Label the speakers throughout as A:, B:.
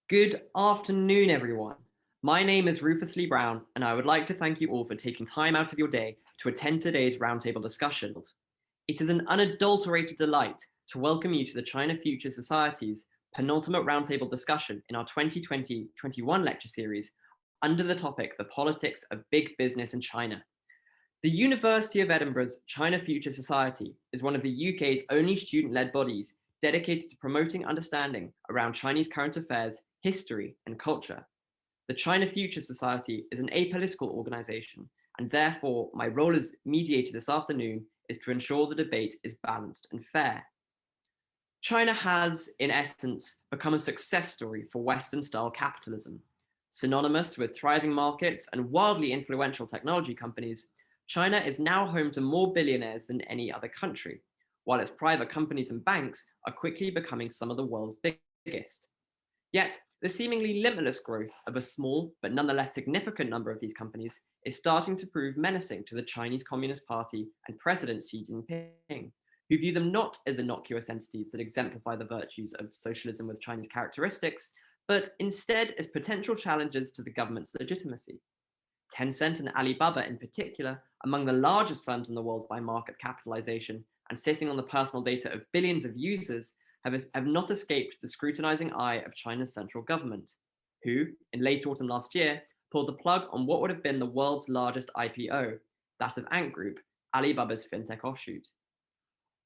A: Good afternoon, everyone. My name is Rufus Lee-Browne, and I would like to thank you all for taking time out of your day to attend today's roundtable discussion. It is an unadulterated delight to welcome you to the China Future Society's penultimate roundtable discussion in our 2020-21 lecture series under the topic, The Politics of Big Business in China. The University of Edinburgh's China Future Society is one of the UK's only student-led bodies dedicated to promoting understanding around Chinese current affairs, history, and culture. The China Future Society is an apolitical organization, and therefore my role as mediator this afternoon is to ensure the debate is balanced and fair. China has, in essence, become a success story for Western-style capitalism. Synonymous with thriving markets and wildly influential technology companies, China is now home to more billionaires than any other country, while its private companies and banks are quickly becoming some of the world's biggest. Yet, the seemingly limitless growth of a small but nonetheless significant number of these companies is starting to prove menacing to the Chinese Communist Party and President Xi Jinping, who view them not as innocuous entities that exemplify the virtues of socialism with Chinese characteristics, but instead as potential challenges to the government's legitimacy. Tencent and Alibaba in particular, among the largest firms in the world by market capitalization and sitting on the personal data of billions of users, have not escaped the scrutinizing eye of China's central government, who, in late autumn last year, pulled the plug on what would have been the world's largest IPO, that of Ant Group, Alibaba's fintech offshoot.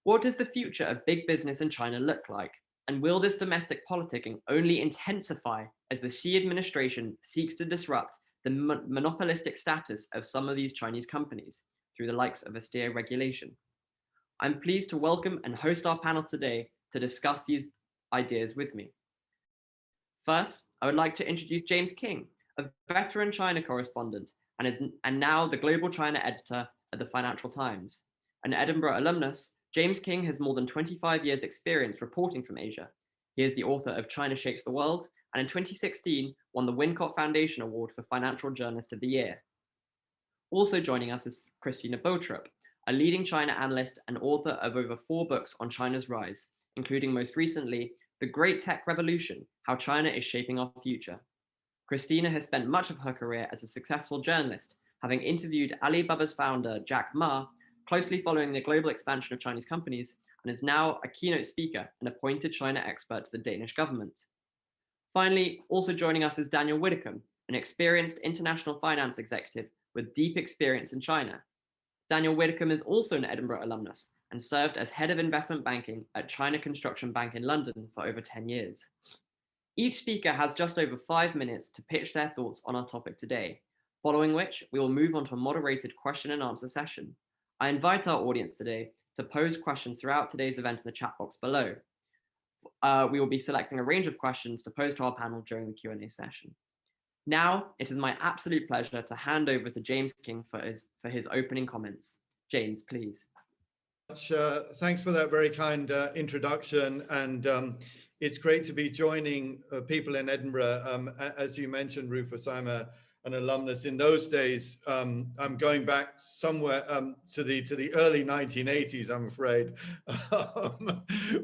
A: What does the future of big business in China look like? And will this domestic politicking only intensify as the Xi administration seeks to disrupt the monopolistic status of some of these Chinese companies through the likes of austere regulation? I'm pleased to welcome and host our panel today to discuss these ideas with me. First, I would like to introduce James Kynge, a veteran China correspondent and now the global China editor at the Financial Times. An Edinburgh alumnus, James Kynge has more than 25 years experience reporting from Asia. He is the author of China Shakes the World, and in 2016 won the Wincott Foundation Award for Financial Journalist of the Year. Also joining us is Christina Boutrup, a leading China analyst and author of over 4 books on China's rise, including most recently, The Great Tech Revolution, How China is Shaping Our Future. Christina has spent much of her career as a successful journalist, having interviewed Alibaba's founder, Jack Ma, closely following the global expansion of Chinese companies, and is now a keynote speaker and appointed China expert to the Danish government. Finally, also joining us is Daniel Widdicombe, an experienced international finance executive with deep experience in China. Daniel Widdicombe is also an Edinburgh alumnus and served as head of investment banking at China Construction Bank in London for over 10 years. Each speaker has just over 5 minutes to pitch their thoughts on our topic today, following which we will move on to a moderated question and answer session. I invite our audience today to pose questions throughout today's event in the chat box below. We will be selecting a range of questions to pose to our panel during the Q&A session. Now, it is my absolute pleasure to hand over to James Kynge for his opening comments. James, please.
B: Thanks for that very kind introduction, and it's great to be joining people in Edinburgh. As you mentioned, Rufus, I'm an alumnus. In those days, I'm going back somewhere to the early 1980s, I'm afraid,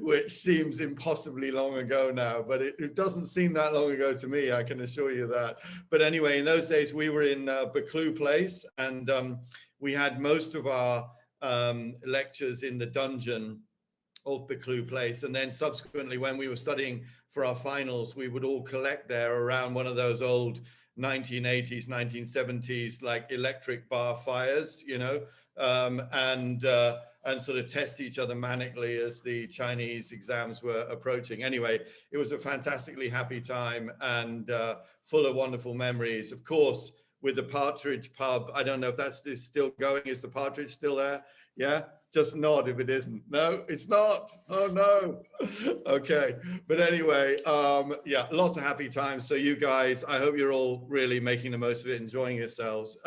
B: which seems impossibly long ago now, but it doesn't seem that long ago to me, I can assure you that. But anyway, in those days, we were in Buccleuch Place, and we had most of our lectures in the dungeon of Buccleuch Place, and then subsequently, when we were studying for our finals, we would all collect there around one of those old 1980s, 1970s, like electric bar fires, you know, and sort of test each other manically as the Chinese exams were approaching. Anyway, it was a fantastically happy time and full of wonderful memories. Of course, with the Partridge pub, I don't know if that's still going. Is the Partridge still there? Yeah, just nod if it isn't. No, it's not. Oh no. Okay, but anyway, yeah, lots of happy times. So you guys, I hope you're all really making the most of it, enjoying yourselves.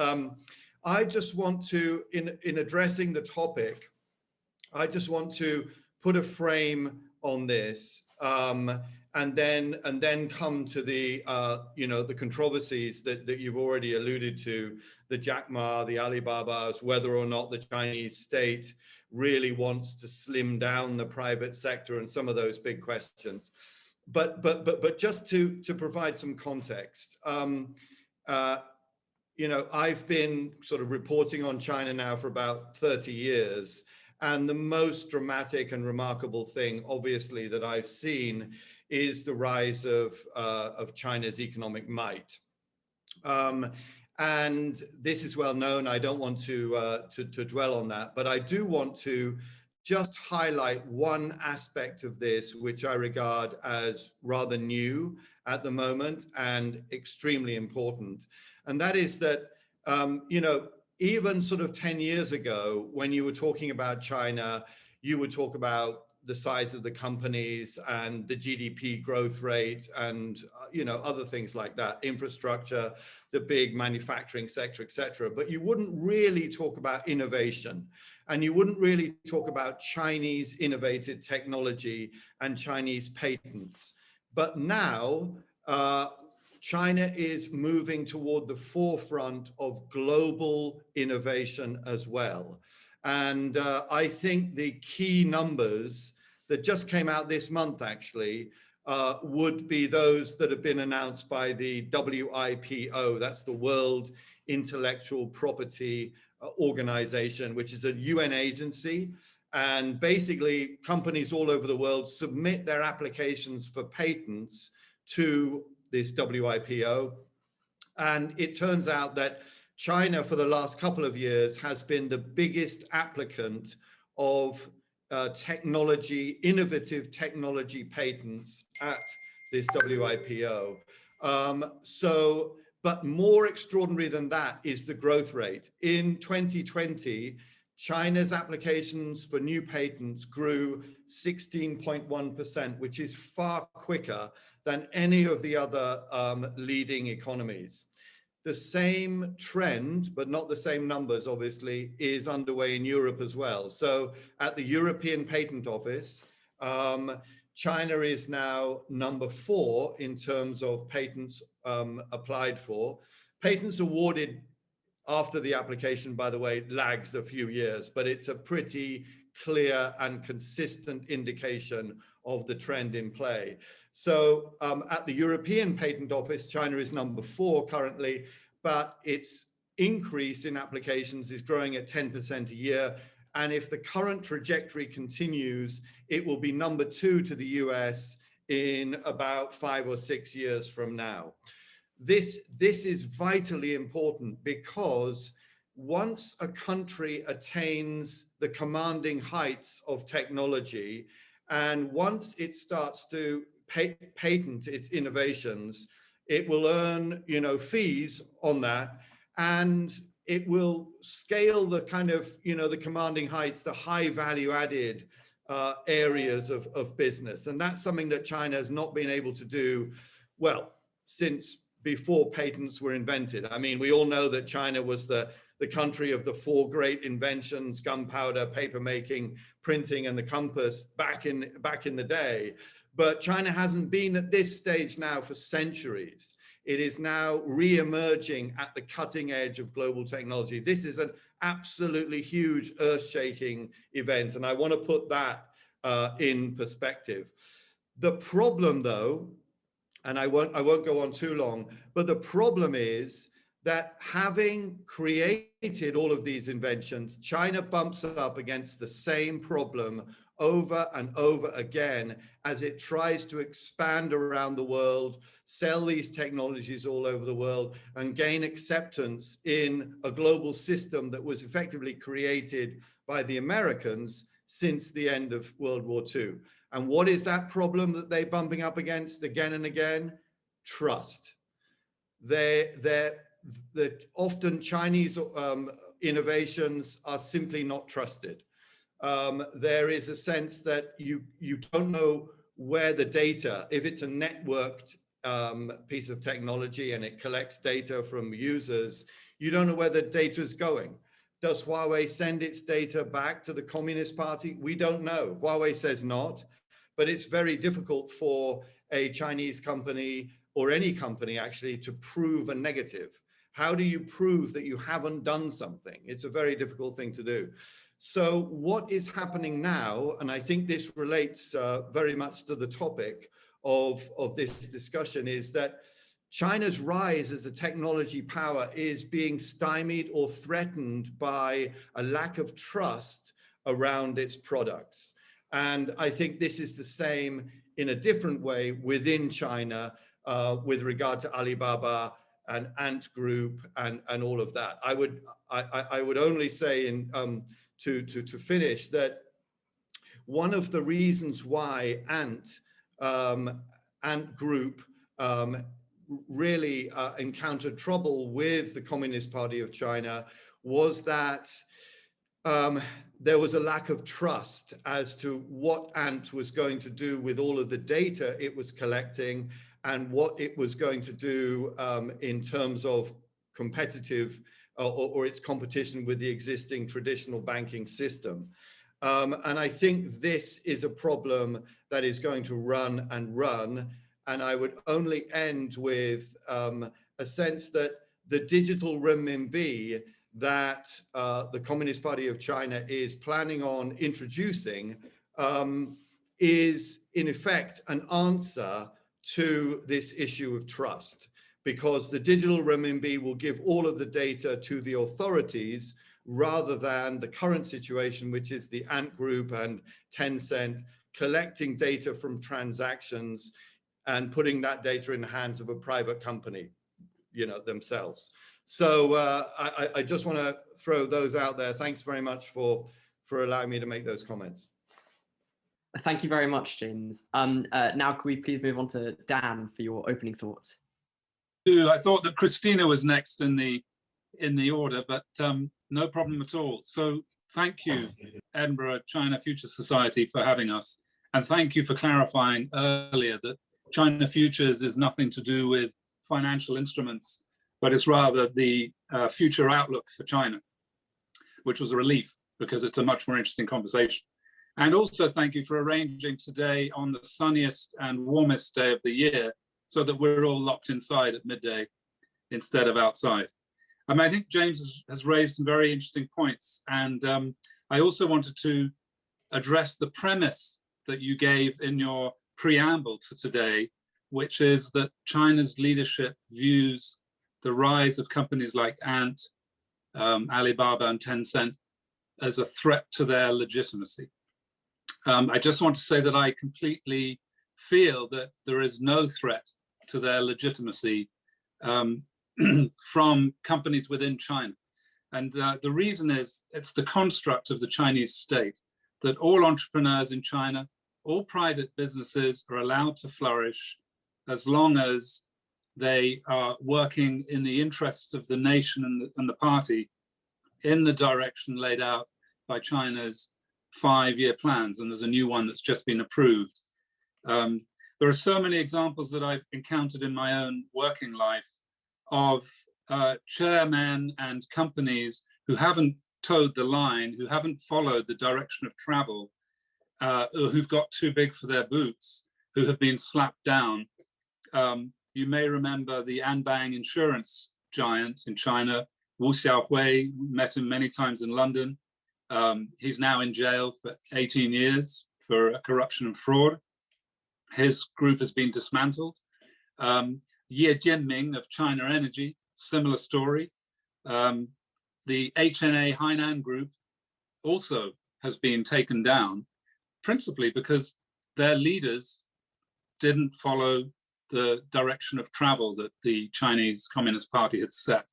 B: I just want to, in addressing the topic, I just want to put a frame on this, and then come to the you know, the controversies that you've already alluded to, the Jack Ma, the Alibabas, whether or not the Chinese state really wants to slim down the private sector and some of those big questions. but just to provide some context, I've been sort of reporting on China now for about 30 years. And the most dramatic and remarkable thing, obviously, that I've seen is the rise of China's economic might. And this is well known. I don't want to dwell on that, but I do want to just highlight one aspect of this, which I regard as rather new at the moment and extremely important. And that is that, even sort of 10 years ago, when you were talking about China, you would talk about the size of the companies and the GDP growth rate and, other things like that, infrastructure, the big manufacturing sector, et cetera. But you wouldn't really talk about innovation, and you wouldn't really talk about Chinese innovative technology and Chinese patents. But now, China is moving toward the forefront of global innovation as well. And I think the key numbers that just came out this month, actually, would be those that have been announced by the WIPO, that's the World Intellectual Property Organization, which is a UN agency. And basically, companies all over the world submit their applications for patents to this WIPO. And it turns out that China, for the last couple of years, has been the biggest applicant of innovative technology patents at this WIPO. But more extraordinary than that is the growth rate. In 2020, China's applications for new patents grew 16.1%, which is far quicker than any of the other leading economies. The same trend, but not the same numbers, obviously, is underway in Europe as well. So at the European Patent Office, China is now number 4 in terms of patents applied for. Patents awarded after the application, by the way, lags a few years, but it's a pretty clear and consistent indication of the trend in play. So at the European Patent Office, China is number 4 currently, but its increase in applications is growing at 10% a year. And if the current trajectory continues, it will be number 2 to the US in about 5 or 6 years from now. This is vitally important, because once a country attains the commanding heights of technology, and once it starts to patent its innovations, it will earn, fees on that, and it will scale the kind of, the commanding heights, the high value added areas of business. And that's something that China has not been able to do, well, since before patents were invented. I mean, we all know that China was the country of the 4 great inventions: gunpowder, paper making, printing, and the compass back in the day. But China hasn't been at this stage now for centuries. It is now re-emerging at the cutting edge of global technology. This is an absolutely huge, earth-shaking event, and I want to put that in perspective. The problem, though, and I won't go on too long, but the problem is that having created all of these inventions, China bumps up against the same problem over and over again as it tries to expand around the world, sell these technologies all over the world, and gain acceptance in a global system that was effectively created by the Americans since the end of World War II. And what is that problem that they're bumping up against again and again? Trust. Often Chinese innovations are simply not trusted. There is a sense that you don't know where the data, if it's a networked piece of technology and it collects data from users, you don't know where the data is going. Does Huawei send its data back to the Communist Party? We don't know. Huawei says not, but it's very difficult for a Chinese company, or any company actually, to prove a negative. How do you prove that you haven't done something? It's a very difficult thing to do. So what is happening now, and I think this relates very much to the topic of this discussion is that China's rise as a technology power is being stymied or threatened by a lack of trust around its products. And I think this is the same in a different way within China with regard to Alibaba and Ant Group and all of that. I would only say to finish that one of the reasons why Ant Group really encountered trouble with the Communist Party of China was that there was a lack of trust as to what Ant was going to do with all of the data it was collecting and what it was going to do in terms of competitive or its competition with the existing traditional banking system. And I think this is a problem that is going to run and run. And I would only end with a sense that the digital renminbi that the Communist Party of China is planning on introducing is in effect an answer to this issue of trust, because the digital renminbi will give all of the data to the authorities rather than the current situation, which is the Ant Group and Tencent collecting data from transactions and putting that data in the hands of a private company, themselves. So I just want to throw those out there. Thanks very much for allowing me to make those comments.
A: Thank you very much, James. Now, could we please move on to Dan for your opening thoughts?
C: I thought that Christina was next in the order, but no problem at all. So thank you, Edinburgh China Future Society, for having us. And thank you for clarifying earlier that China Futures is nothing to do with financial instruments, but it's rather the future outlook for China, which was a relief because it's a much more interesting conversation. And also thank you for arranging today on the sunniest and warmest day of the year so that we're all locked inside at midday instead of outside. I think James has raised some very interesting points. And I also wanted to address the premise that you gave in your preamble to today, which is that China's leadership views the rise of companies like Ant, Alibaba and Tencent as a threat to their legitimacy. I just want to say that I completely feel that there is no threat to their legitimacy from companies within China. And the reason is it's the construct of the Chinese state that all entrepreneurs in China, all private businesses are allowed to flourish as long as they are working in the interests of the nation and the party in the direction laid out by China's 5-year plans. And there's a new one that's just been approved. There are so many examples that I've encountered in my own working life of chairmen and companies who haven't towed the line, who haven't followed the direction of travel, who've got too big for their boots, who have been slapped down. You may remember the Anbang insurance giant in China, Wu Xiaohui, met him many times in London. He's now in jail for 18 years for corruption and fraud. His group has been dismantled. Ye Jianming of China Energy, similar story. The HNA Hainan group also has been taken down, principally because their leaders didn't follow the direction of travel that the Chinese Communist Party had set.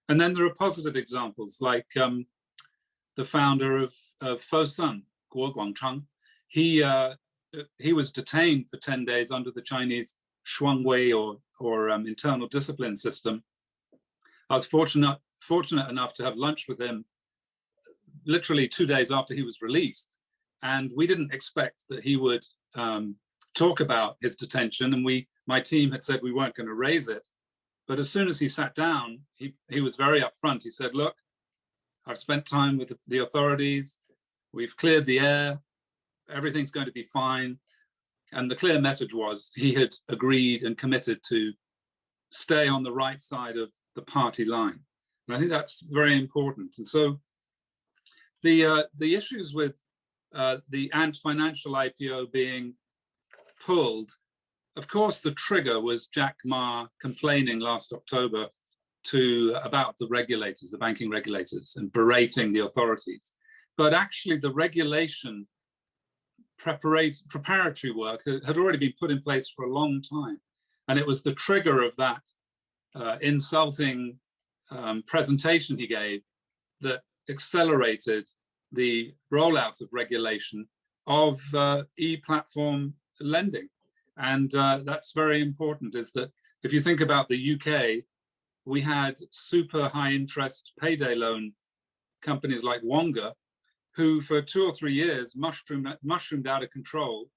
C: And then there are positive examples like the founder of Fosun, Guo Guangchang. He was detained for 10 days under the Chinese Shuangwei or internal discipline system. I was fortunate enough to have lunch with him literally 2 days after he was released. And we didn't expect that he would talk about his detention. And my team had said we weren't going to raise it. But as soon as he sat down, he was very upfront. He said, look, I've spent time with the authorities. We've cleared the air. Everything's going to be fine. And the clear message was he had agreed and committed to stay on the right side of the party line. And I think that's very important. And so the issues with the Ant Financial IPO being pulled of course, the trigger was Jack Ma complaining last October about the regulators, the banking regulators, and berating the authorities. But actually, the regulation preparatory work had already been put in place for a long time. And it was the trigger of that insulting presentation he gave that accelerated the rollout of regulation of e-platform lending. And that's very important, is that if you think about the UK, we had super high interest payday loan companies like Wonga, who for 2 or 3 years mushroomed out of control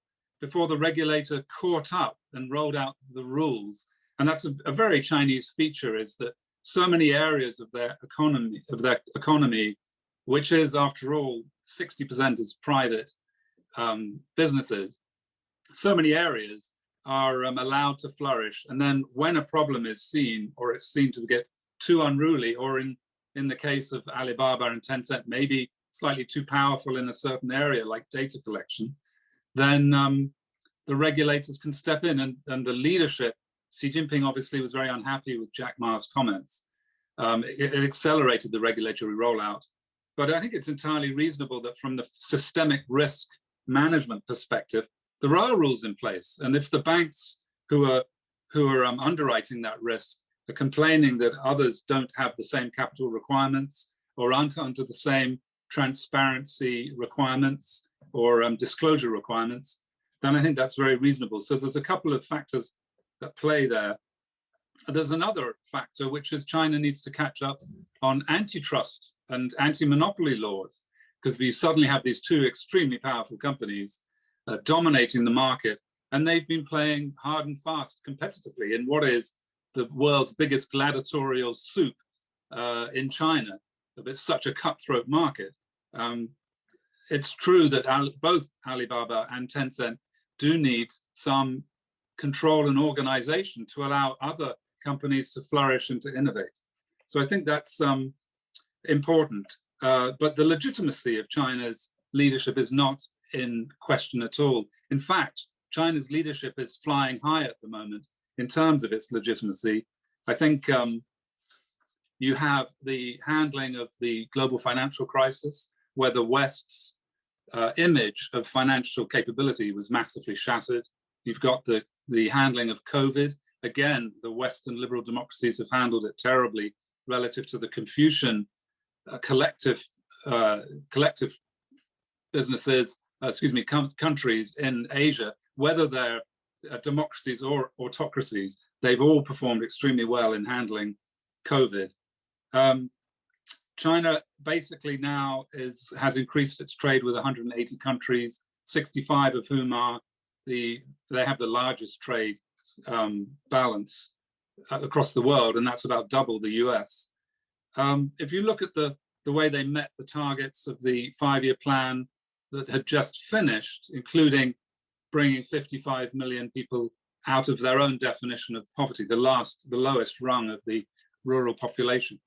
C: before the regulator caught up and rolled out the rules. And that's a very Chinese feature, is that so many areas of their economy, which is, after all, 60% is private businesses, so many areas are allowed to flourish. And then when a problem is seen, or it's seen to get too unruly, or in the case of Alibaba and Tencent, maybe slightly too powerful in a certain area like data collection, then the regulators can step in, and the leadership. Xi Jinping obviously was very unhappy with Jack Ma's comments. It accelerated the regulatory rollout. But I think it's entirely reasonable that from the systemic risk management perspective, there are rules in place. And if the banks who are underwriting that risk are complaining that others don't have the same capital requirements, or aren't under the same transparency requirements or disclosure requirements, then I think that's very reasonable. So there's a couple of factors at play there. There's another factor, which is China needs to catch up on antitrust and anti-monopoly laws, because we suddenly have these two extremely powerful companies dominating the market, and they've been playing hard and fast competitively in what is the world's biggest gladiatorial soup in China. It's such a cutthroat market. It's true that both Alibaba and Tencent do need some control and organization to allow other companies to flourish and to innovate. So I think that's important. But the legitimacy of China's leadership is not in question at all. In fact, China's leadership is flying high at the moment in terms of its legitimacy. I think you have the handling of the global financial crisis, where the West's image of financial capability was massively shattered. You've got the handling of COVID. Again, the Western liberal democracies have handled it terribly relative to the Confucian collective businesses, countries in Asia, whether they're democracies or autocracies. They've all performed extremely well in handling COVID. China basically now has increased its trade with 180 countries, 65 of whom they have the largest trade balance across the world, and that's about double the US. If you look at the way they met the targets of the 5-year plan that had just finished, including bringing 55 million people out of their own definition of poverty, the lowest rung of the rural population.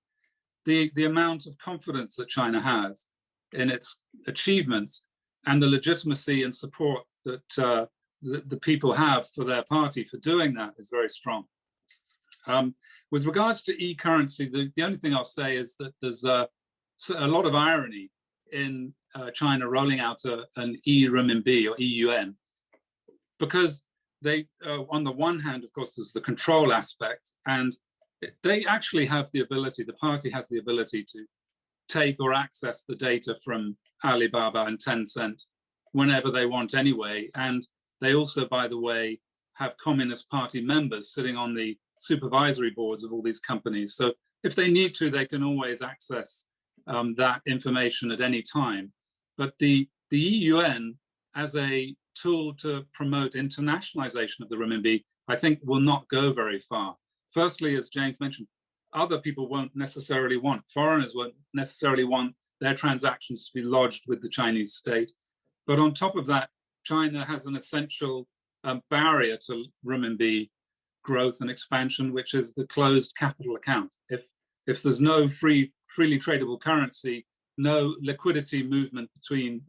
C: The amount of confidence that China has in its achievements and the legitimacy and support that the people have for their party for doing that is very strong. With regards to e-currency, the only thing I'll say is that there's a lot of irony in China rolling out an e-renminbi or e-yuan, because they, on the one hand, of course, there's the control aspect, and they actually have the ability, the party has the ability to take or access the data from Alibaba and Tencent whenever they want anyway. And they also, by the way, have Communist Party members sitting on the supervisory boards of all these companies. So if they need to, they can always access that information at any time. But the e-yuan as a tool to promote internationalization of the renminbi, I think will not go very far. Firstly, as James mentioned, other people won't necessarily want, foreigners won't necessarily want their transactions to be lodged with the Chinese state. But on top of that, China has an essential barrier to renminbi growth and expansion, which is the closed capital account. If there's no freely tradable currency, no liquidity movement between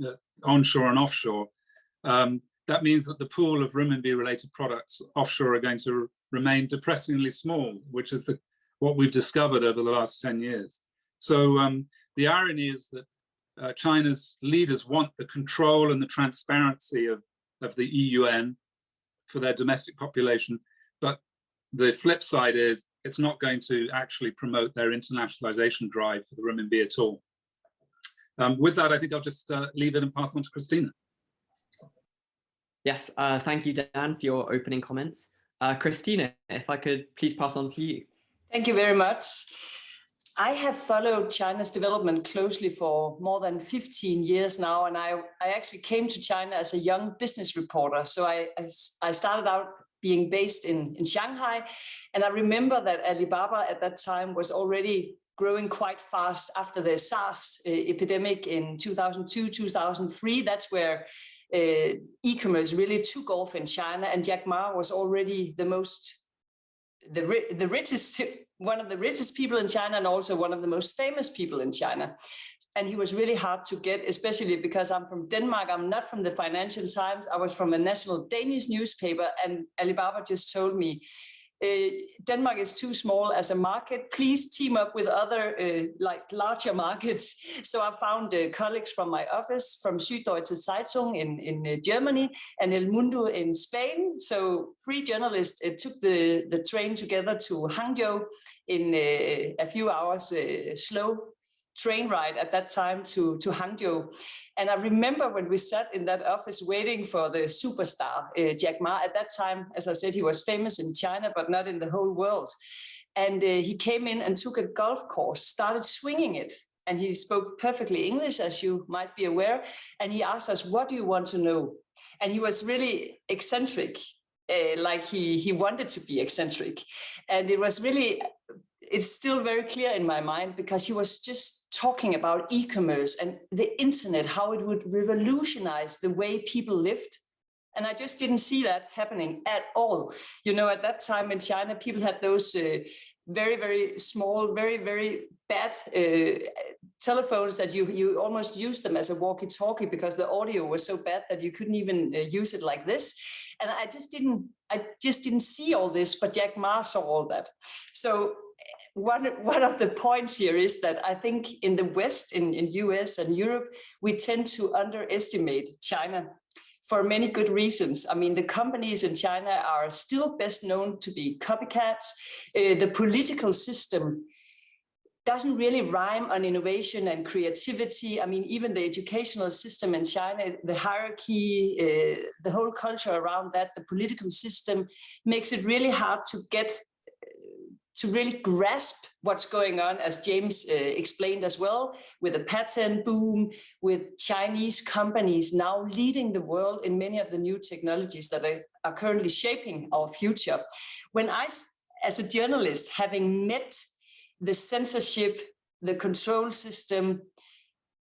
C: onshore and offshore, that means that the pool of renminbi-related products offshore are going to remain depressingly small, which is what we've discovered over the last 10 years. So the irony is that China's leaders want the control and the transparency of the EUN for their domestic population, but the flip side is it's not going to actually promote their internationalization drive for the renminbi at all. With that, I think I'll just leave it and pass on to Christina.
A: Yes, thank you, Dan, for your opening comments. Christina, if I could please pass on to you.
D: Thank you very much. I have followed China's development closely for more than 15 years now, and I actually came to China as a young business reporter. So I started out being based in Shanghai, and I remember that Alibaba at that time was already growing quite fast after the SARS epidemic in 2002, 2003. That's where e-commerce really took off in China, and Jack Ma was already the richest, one of the richest people in China, and also one of the most famous people in China. And he was really hard to get, especially because I'm from Denmark. I'm not from the Financial Times. I was from a national Danish newspaper, and Alibaba just told me, Denmark is too small as a market. Please team up with other larger markets. So I found colleagues from my office from Süddeutsche Zeitung in Germany and El Mundo in Spain. So 3 journalists took the train together to Hangzhou in a few hours slow train ride at that time to Hangzhou. And I remember when we sat in that office waiting for the superstar, Jack Ma. At that time, as I said, he was famous in China, but not in the whole world. And he came in and took a golf course, started swinging it. And he spoke perfectly English, as you might be aware. And he asked us, what do you want to know? And he was really eccentric, like he wanted to be eccentric. And it was really... It's still very clear in my mind because he was just talking about e-commerce and the internet, how it would revolutionize the way people lived. And I just didn't see that happening at all. You know, at that time in China, people had those very, very small, very, very bad telephones that you almost used them as a walkie-talkie because the audio was so bad that you couldn't even use it like this. And I just didn't see all this, but Jack Ma saw all that. So one of the points here is that I think in the West, in US and Europe, we tend to underestimate China for many good reasons. I mean, the companies in China are still best known to be copycats. The political system doesn't really rhyme on innovation and creativity. I mean, even the educational system in China, the hierarchy, the whole culture around that, the political system makes it really hard to really grasp what's going on, as James explained as well, with the patent boom, with Chinese companies now leading the world in many of the new technologies that are currently shaping our future. When I, as a journalist, having met the censorship, the control system,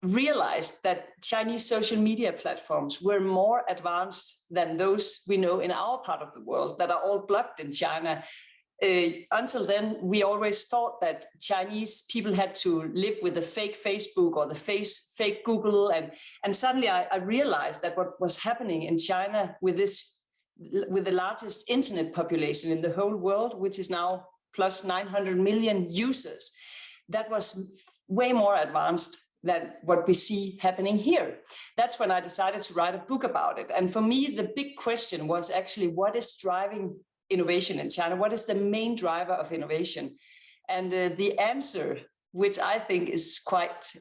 D: realized that Chinese social media platforms were more advanced than those we know in our part of the world that are all blocked in China. Until then, we always thought that Chinese people had to live with the fake Facebook or the fake Google. And suddenly I realized that what was happening in China with the largest internet population in the whole world, which is now plus 900 million users, that was way more advanced than what we see happening here. That's when I decided to write a book about it. And for me, the big question was actually, what is driving innovation in China? What is the main driver of innovation? And the answer, which I think is quite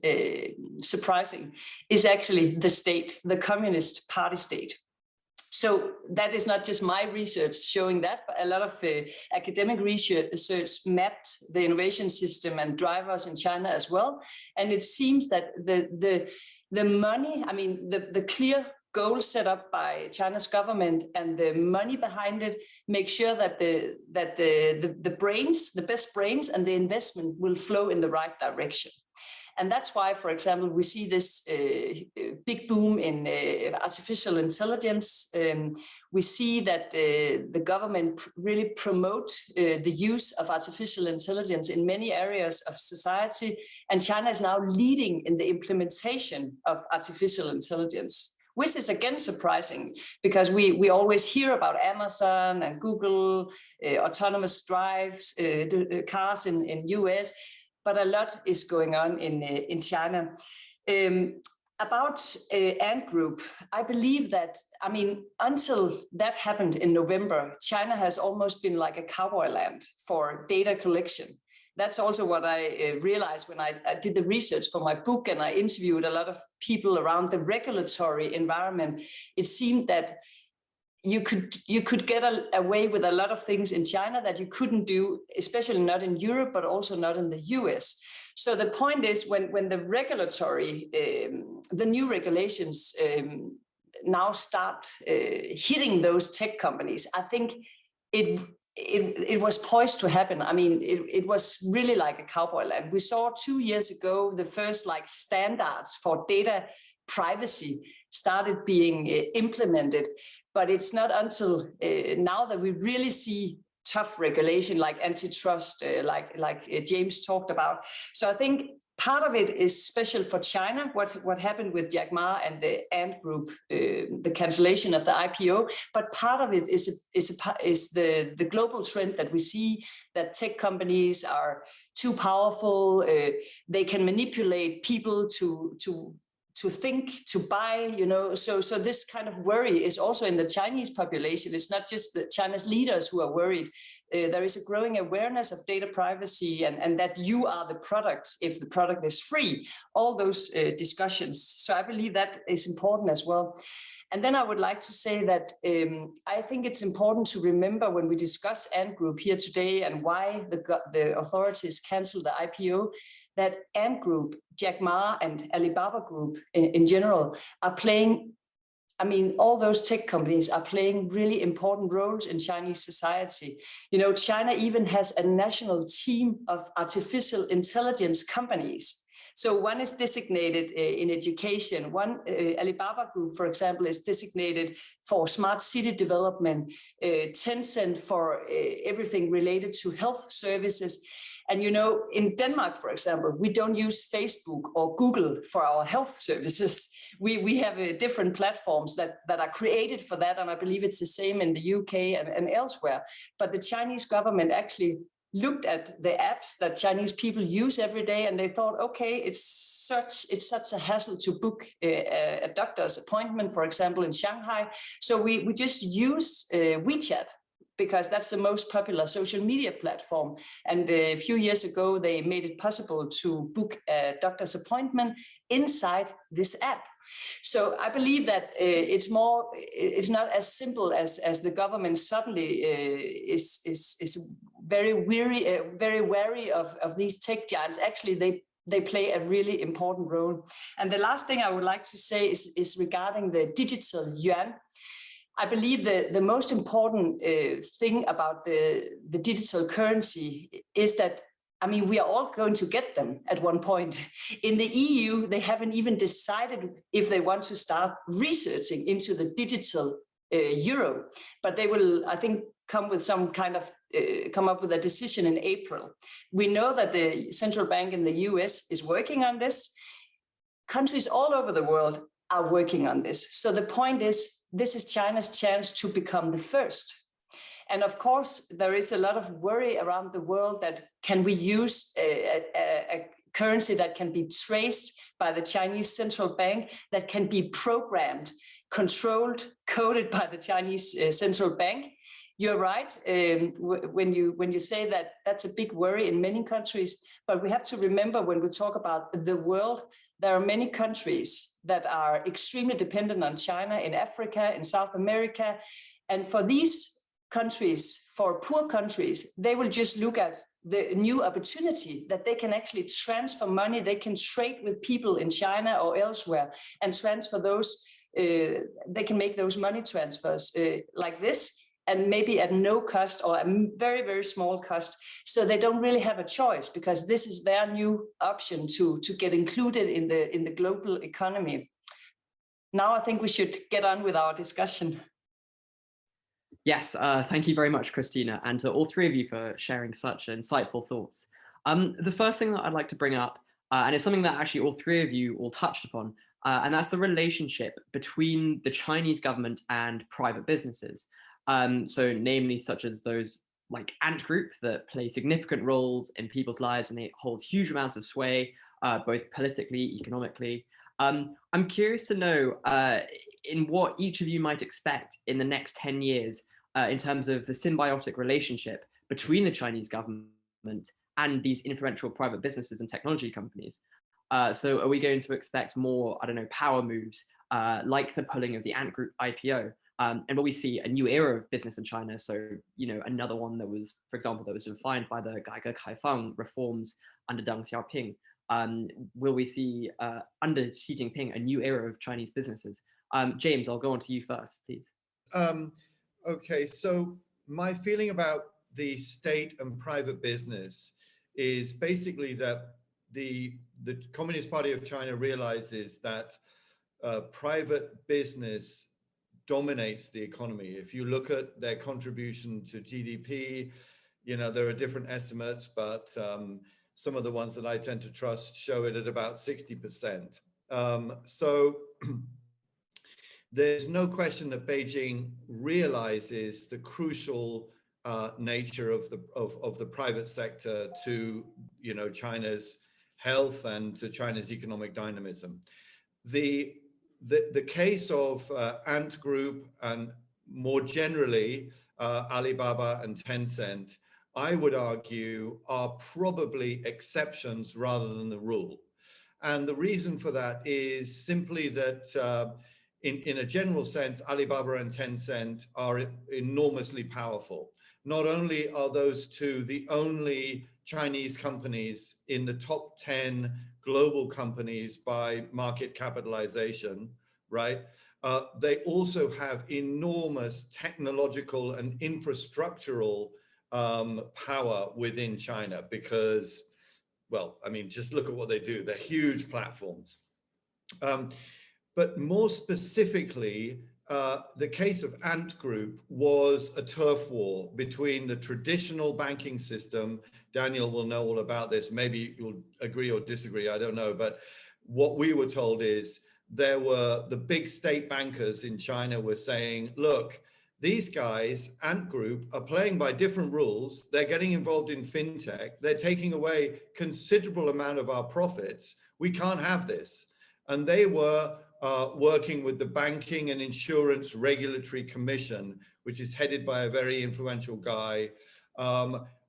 D: surprising, is actually the state, the Communist Party state. So that is not just my research showing that, but a lot of academic research mapped the innovation system and drivers in China as well. And it seems that the money, I mean, the clear goals set up by China's government and the money behind it make sure that the brains, the best brains and the investment will flow in the right direction. And that's why, for example, we see this big boom in artificial intelligence. We see that the government really promote the use of artificial intelligence in many areas of society. And China is now leading in the implementation of artificial intelligence. which is again surprising because we always hear about Amazon and Google, autonomous drives, cars in US, but a lot is going on in China. About Ant Group, I believe that, I mean, until that happened in November, China has almost been like a cowboy land for data collection. That's also what I realized when I did the research for my book and I interviewed a lot of people around the regulatory environment. It seemed that you could get away with a lot of things in China that you couldn't do, especially not in Europe, but also not in the US. So the point is when the regulatory, the new regulations now start hitting those tech companies, I think it was poised to happen. I mean, it was really like a cowboy land. We saw 2 years ago, the first like standards for data privacy started being implemented, but it's not until now that we really see tough regulation like antitrust, like James talked about. So I think part of it is special for China, what happened with Jack Ma and the Ant Group, the cancellation of the IPO, but part of it is the global trend that we see that tech companies are too powerful, they can manipulate people to think, to buy, you know, so this kind of worry is also in the Chinese population. It's not just the China's leaders who are worried. There is a growing awareness of data privacy and that you are the product if the product is free, all those discussions. So I believe that is important as well. And then I would like to say that I think it's important to remember when we discuss Ant Group here today and why the authorities canceled the IPO, that Ant Group, Jack Ma and Alibaba Group in general are playing, I mean, all those tech companies are playing really important roles in Chinese society. You know, China even has a national team of artificial intelligence companies. So one is designated in education. One, Alibaba Group, for example, is designated for smart city development, Tencent for everything related to health services. And, you know, in Denmark, for example, we don't use Facebook or Google for our health services. We have different platforms that are created for that. And I believe it's the same in the UK and elsewhere. But the Chinese government actually looked at the apps that Chinese people use every day, and they thought, okay, it's such a hassle to book a doctor's appointment, for example, in Shanghai. So we just use WeChat, because that's the most popular social media platform. And a few years ago, they made it possible to book a doctor's appointment inside this app. So I believe that it's not as simple as the government suddenly is very wary of these tech giants. Actually, they play a really important role. And the last thing I would like to say is regarding the digital yuan. I believe the most important thing about the digital currency is that, I mean, we are all going to get them at one point. In the EU, they haven't even decided if they want to start researching into the digital euro, but they will, I think, come up with a decision in April. We know that the central bank in the US is working on this. Countries all over the world are working on this. So the point is, this is China's chance to become the first. And of course, there is a lot of worry around the world that can we use a currency that can be traced by the Chinese central bank, that can be programmed, controlled, coded by the Chinese central bank. You're right when you say that that's a big worry in many countries, but we have to remember when we talk about the world, there are many countries that are extremely dependent on China in Africa, in South America. And for these countries, for poor countries, they will just look at the new opportunity that they can actually transfer money. They can trade with people in China or elsewhere and transfer those, they can make those money transfers like this, and maybe at no cost or a very, very small cost. So they don't really have a choice, because this is their new option to get included in the global economy. Now I think we should get on with our discussion.
A: Yes, thank you very much, Christina, and to all three of you for sharing such insightful thoughts. The first thing that I'd like to bring up, and it's something that actually all three of you all touched upon, and that's the relationship between the Chinese government and private businesses. So namely such as those like Ant Group that play significant roles in people's lives, and they hold huge amounts of sway, both politically, economically. I'm curious to know in what each of you might expect in the next 10 years in terms of the symbiotic relationship between the Chinese government and these influential private businesses and technology companies. So are we going to expect more, I don't know, power moves like the pulling of the Ant Group IPO? And will we see a new era of business in China? So, you know, another one that was, for example, that was defined by the 改革开放 reforms under Deng Xiaoping. Will we see under Xi Jinping a new era of Chinese businesses? James, I'll go on to you first, please.
B: Okay, so my feeling about the state and private business is basically that the Communist Party of China realizes that private business dominates the economy. If you look at their contribution to GDP, you know, there are different estimates, but some of the ones that I tend to trust show it at about 60%. So there's no question that Beijing realizes the crucial nature of the private sector to, you know, China's health and to China's economic dynamism. The case of Ant Group and more generally Alibaba and Tencent, I would argue, are probably exceptions rather than the rule. And the reason for that is simply that in a general sense, Alibaba and Tencent are enormously powerful. Not only are those two the only Chinese companies in the top 10 global companies by market capitalization, right? They also have enormous technological and infrastructural power within China because, well, I mean, just look at what they do. They're huge platforms. But more specifically, the case of Ant Group was a turf war between the traditional banking system. Daniel will know all about this. Maybe you'll agree or disagree, I don't know. But what we were told is there were the big state bankers in China were saying, look, these guys, Ant Group, are playing by different rules. They're getting involved in fintech. They're taking away considerable amount of our profits. We can't have this. And they were working with the Banking and Insurance Regulatory Commission, which is headed by a very influential guy,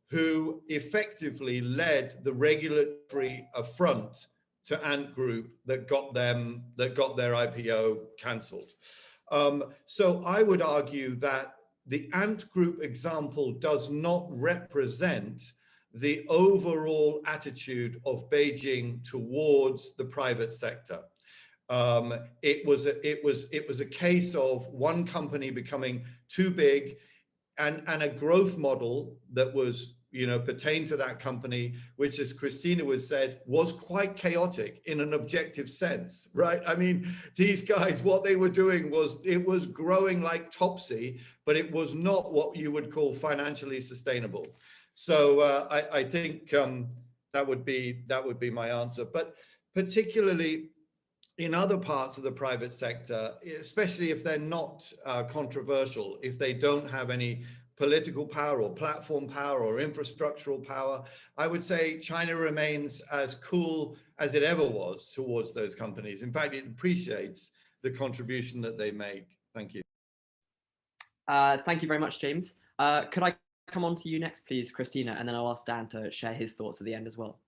B: who effectively led the regulatory affront to Ant Group that got their IPO cancelled. So I would argue that the Ant Group example does not represent the overall attitude of Beijing towards the private sector. It was a case of one company becoming too big, and a growth model that was, you know, pertained to that company, which, as Christina was said, was quite chaotic in an objective sense, right? I mean, these guys, what they were doing was, it was growing like Topsy, but it was not what you would call financially sustainable. So I think that would be my answer. But particularly in other parts of the private sector, especially if they're not controversial, if they don't have any political power or platform power or infrastructural power, I would say China remains as cool as it ever was towards those companies. In fact, it appreciates the contribution that they make. Thank you.
A: Thank you very much, James. Could I come on to you next, please, Christina, and then I'll ask Dan to share his thoughts at the end as well.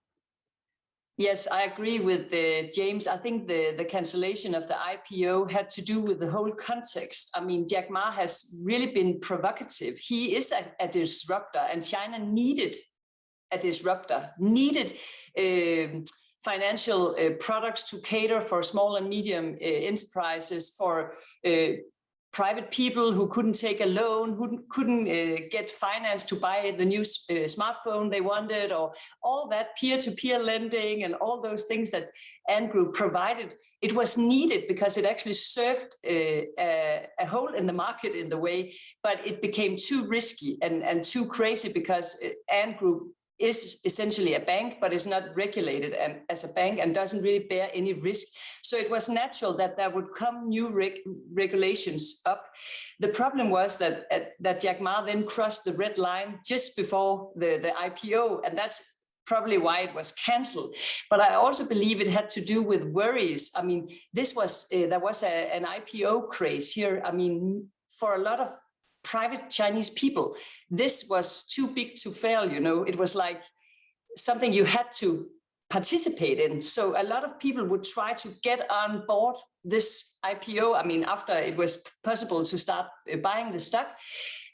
D: Yes, I agree with James. I think the cancellation of the IPO had to do with the whole context. I mean, Jack Ma has really been provocative. He is a disruptor, and China needed a disruptor, needed financial products to cater for small and medium enterprises, for private people who couldn't take a loan, who couldn't get finance to buy the new smartphone they wanted, or all that peer-to-peer lending and all those things that Ant Group provided. It was needed because it actually served a hole in the market in the way, but it became too risky and too crazy because Ant Group is essentially a bank, but is not regulated as a bank and doesn't really bear any risk. So it was natural that there would come new regulations up. The problem was that Jack Ma then crossed the red line just before the IPO, and that's probably why it was cancelled. But I also believe it had to do with worries. I mean, there was an IPO craze here. I mean, for a lot of private Chinese people, this was too big to fail. You know, it was like something you had to participate in. So a lot of people would try to get on board this IPO. I mean, after it was possible to start buying the stock.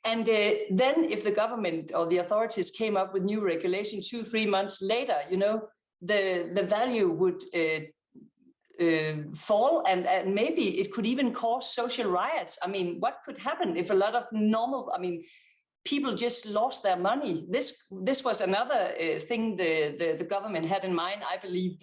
D: And then if the government or the authorities came up with new regulation 2-3 months later, you know, the value would fall, and maybe it could even cause social riots. I mean, what could happen if a lot of people just lost their money? This was another thing the government had in mind, I believe.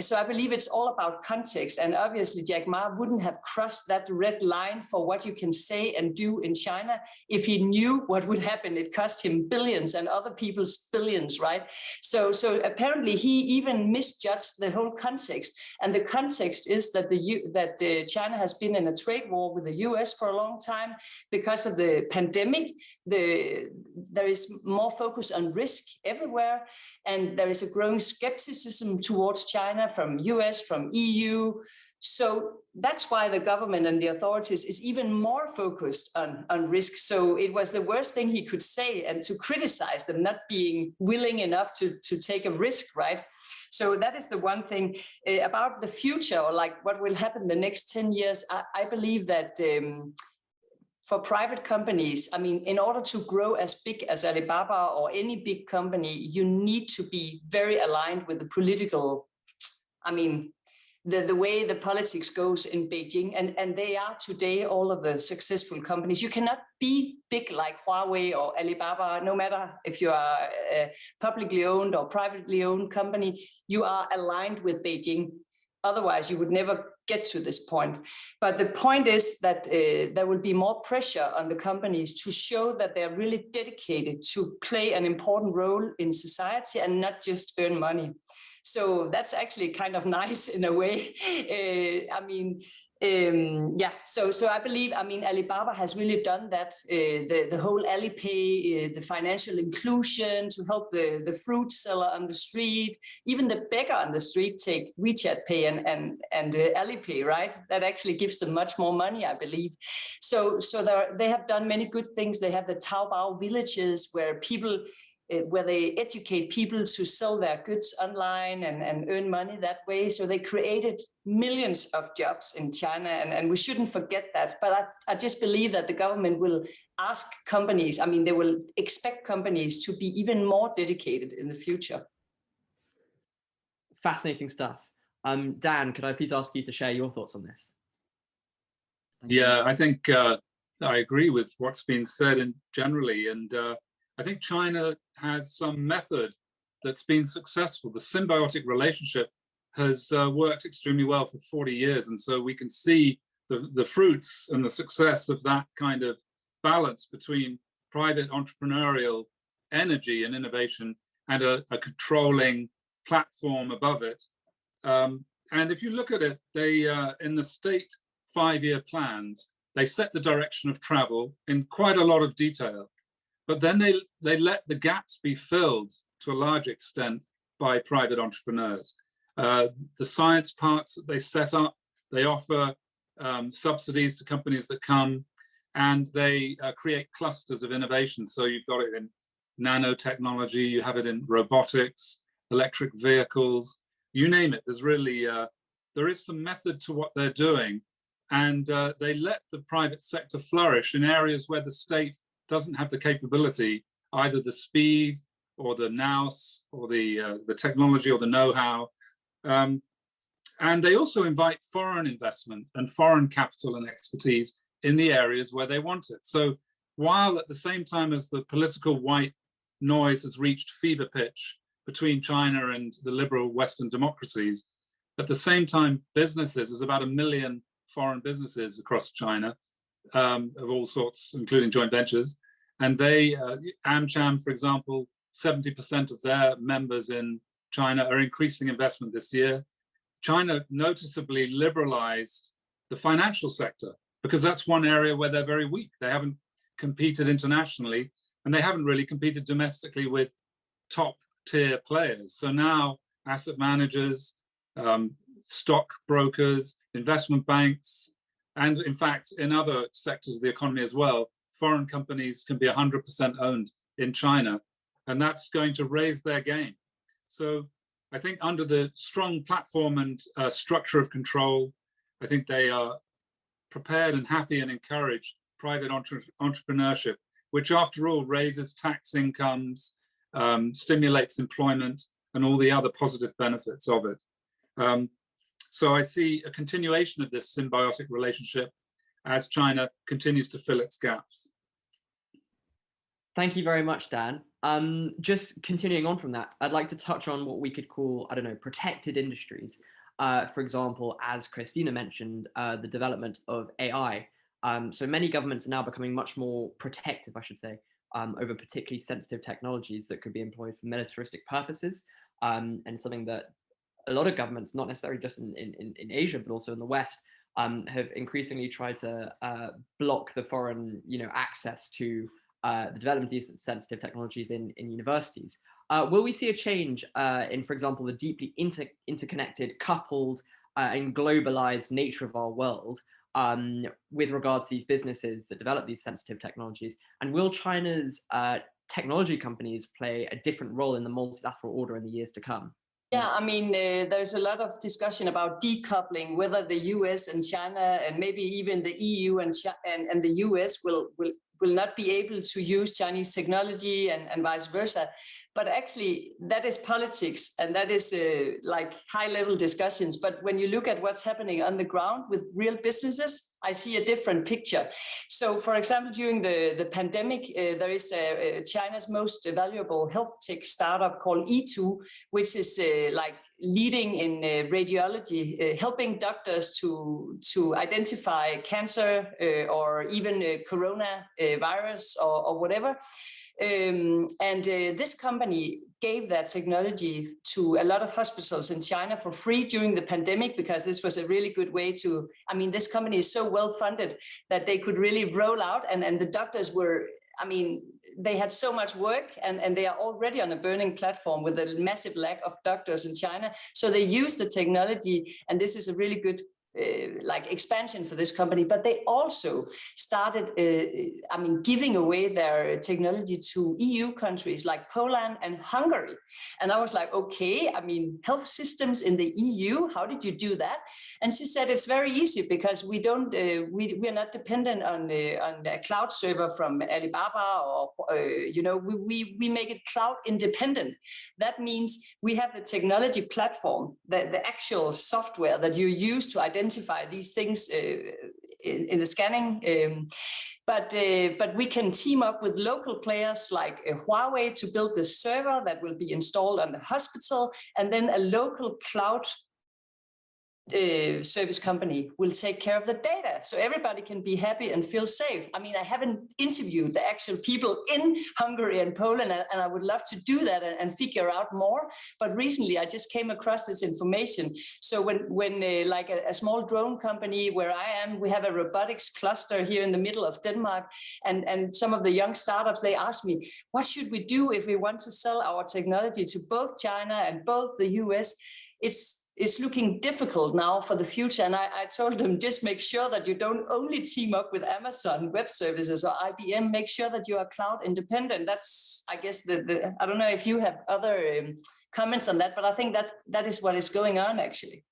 D: So I believe it's all about context. And obviously, Jack Ma wouldn't have crossed that red line for what you can say and do in China if he knew what would happen. It cost him billions and other people's billions, right? So apparently he even misjudged the whole context. And the context is that China has been in a trade war with the US for a long time because of the pandemic. There is more focus on risk everywhere, and there is a growing skepticism towards China from US, from EU. So that's why the government and the authorities is even more focused on risk. So it was the worst thing he could say, and to criticize them not being willing enough to take a risk, right? So that is the one thing about the future, or like what will happen the next 10 years. I believe that for private companies, I mean, in order to grow as big as Alibaba or any big company, you need to be very aligned with the political, I mean, the way the politics goes in Beijing. And they are today all of the successful companies. You cannot be big like Huawei or Alibaba, no matter if you are a publicly owned or privately owned company, you are aligned with Beijing. Otherwise, you would never get to this point. But the point is that there will be more pressure on the companies to show that they're really dedicated to play an important role in society and not just earn money. So that's actually kind of nice in a way. So I believe, I mean, Alibaba has really done that, the whole Alipay, the financial inclusion to help the fruit seller on the street, even the beggar on the street take WeChat Pay and Alipay, right? That actually gives them much more money, I believe. So they have done many good things. They have the Taobao villages where they educate people to sell their goods online and earn money that way. So they created millions of jobs in China, and we shouldn't forget that. But I just believe that the government will ask companies, I mean, they will expect companies to be even more dedicated in the future.
A: Fascinating stuff. Dan, could I please ask you to share your thoughts on this?
C: Yeah, I think I agree with what's been said generally. And I think China has some method that's been successful. The symbiotic relationship has worked extremely well for 40 years. And so we can see the fruits and the success of that kind of balance between private entrepreneurial energy and innovation and a controlling platform above it. And if you look at it, they in the state 5-year plans, they set the direction of travel in quite a lot of detail. But then they let the gaps be filled to a large extent by private entrepreneurs. The science parks that they set up, they offer subsidies to companies that come, and they create clusters of innovation. So you've got it in nanotechnology, you have it in robotics, electric vehicles, you name it. There's really, there is some method to what they're doing. And they let the private sector flourish in areas where the state doesn't have the capability, either the speed or the nous or the technology or the know-how. And they also invite foreign investment and foreign capital and expertise in the areas where they want it. So while at the same time as the political white noise has reached fever pitch between China and the liberal Western democracies, at the same time, businesses, there's about 1 million foreign businesses across China, of all sorts, including joint ventures. And they, AmCham, for example, 70% of their members in China are increasing investment this year. China noticeably liberalized the financial sector because that's one area where they're very weak. They haven't competed internationally, and they haven't really competed domestically with top tier players. So now asset managers, stock brokers, investment banks, and in fact, in other sectors of the economy as well, foreign companies can be 100% owned in China, and that's going to raise their game. So I think under the strong platform and structure of control, I think they are prepared and happy and encourage private entrepreneurship, which after all raises tax incomes, stimulates employment, and all the other positive benefits of it. So I see a continuation of this symbiotic relationship as China continues to fill its gaps.
A: Thank you very much, Dan. Just continuing on from that, I'd like to touch on what we could call, I don't know, protected industries. For example, as Christina mentioned, the development of AI. So many governments are now becoming much more protective, I should say, over particularly sensitive technologies that could be employed for militaristic purposes, and something that a lot of governments, not necessarily just in Asia, but also in the West, have increasingly tried to block the foreign, access to the development of these sensitive technologies in universities. Will we see a change in, for example, the deeply interconnected, coupled, and globalized nature of our world with regards to these businesses that develop these sensitive technologies? And will China's technology companies play a different role in the multilateral order in the years to come?
D: Yeah, I mean, there's a lot of discussion about decoupling, whether the US and China, and maybe even the EU and the US will not be able to use Chinese technology and vice versa. But actually, that is politics, and that is like high-level discussions. But when you look at what's happening on the ground with real businesses, I see a different picture. So, for example, during the pandemic, there is China's most valuable health tech startup called E2, which is like leading in radiology, helping doctors to identify cancer or even corona virus or whatever. This company gave that technology to a lot of hospitals in China for free during the pandemic, because this was a really good way to, I mean, this company is so well funded that they could really roll out, and the doctors were, I mean, they had so much work, and they are already on a burning platform with a massive lack of doctors in China. So they use the technology, and this is a really good like expansion for this company. But they also started, I mean, giving away their technology to EU countries like Poland and Hungary. And I was like, okay, I mean, health systems in the EU, how did you do that? And she said it's very easy, because we don't, we are not dependent on a cloud server from Alibaba, or we make it cloud independent. That means we have the technology platform, the actual software that you use to identify these things in the scanning. But we can team up with local players like Huawei to build the server that will be installed on the hospital, and then a local cloud service company will take care of the data, so everybody can be happy and feel safe. I mean, I haven't interviewed the actual people in Hungary and Poland, and I would love to do that and figure out more. But recently, I just came across this information. So when like a small drone company where I am, we have a robotics cluster here in the middle of Denmark, and some of the young startups, they asked me, what should we do if we want to sell our technology to both China and both the US? It's looking difficult now for the future. And I told them, just make sure that you don't only team up with Amazon Web Services or IBM, make sure that you are cloud independent. That's, I guess, I don't know if you have other comments on that, but I think that is what is going on, actually.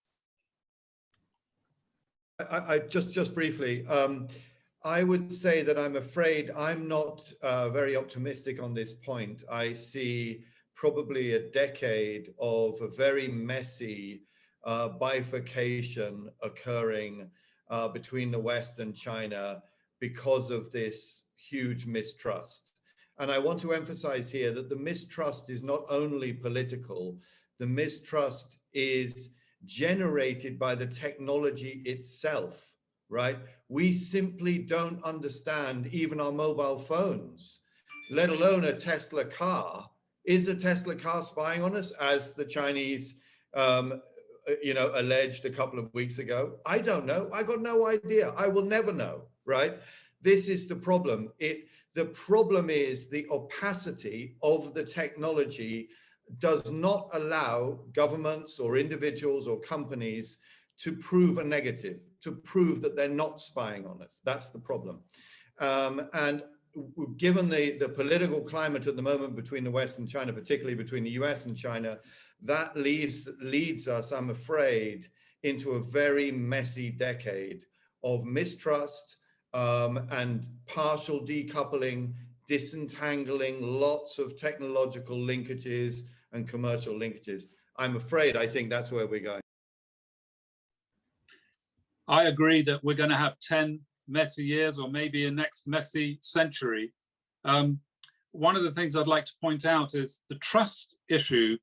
B: I just briefly, I would say that I'm afraid I'm not very optimistic on this point. I see probably a decade of a very messy bifurcation occurring between the West and China because of this huge mistrust. And I want to emphasize here that the mistrust is not only political, the mistrust is generated by the technology itself, right? We simply don't understand even our mobile phones, let alone a Tesla car. Is a Tesla car spying on us, as the Chinese, alleged a couple of weeks ago? I don't know. I got no idea. I will never know, right? This is the problem. The problem is the opacity of the technology does not allow governments or individuals or companies to prove a negative, to prove that they're not spying on us. That's the problem. And given the political climate at the moment between the West and China, particularly between the US and China, that leads us, I'm afraid, into a very messy decade of mistrust and partial decoupling, disentangling lots of technological linkages and commercial linkages. I'm afraid I think that's where we're going.
C: I agree that we're going to have 10 messy years, or maybe a next messy century. One of the things I'd like to point out is the trust issue.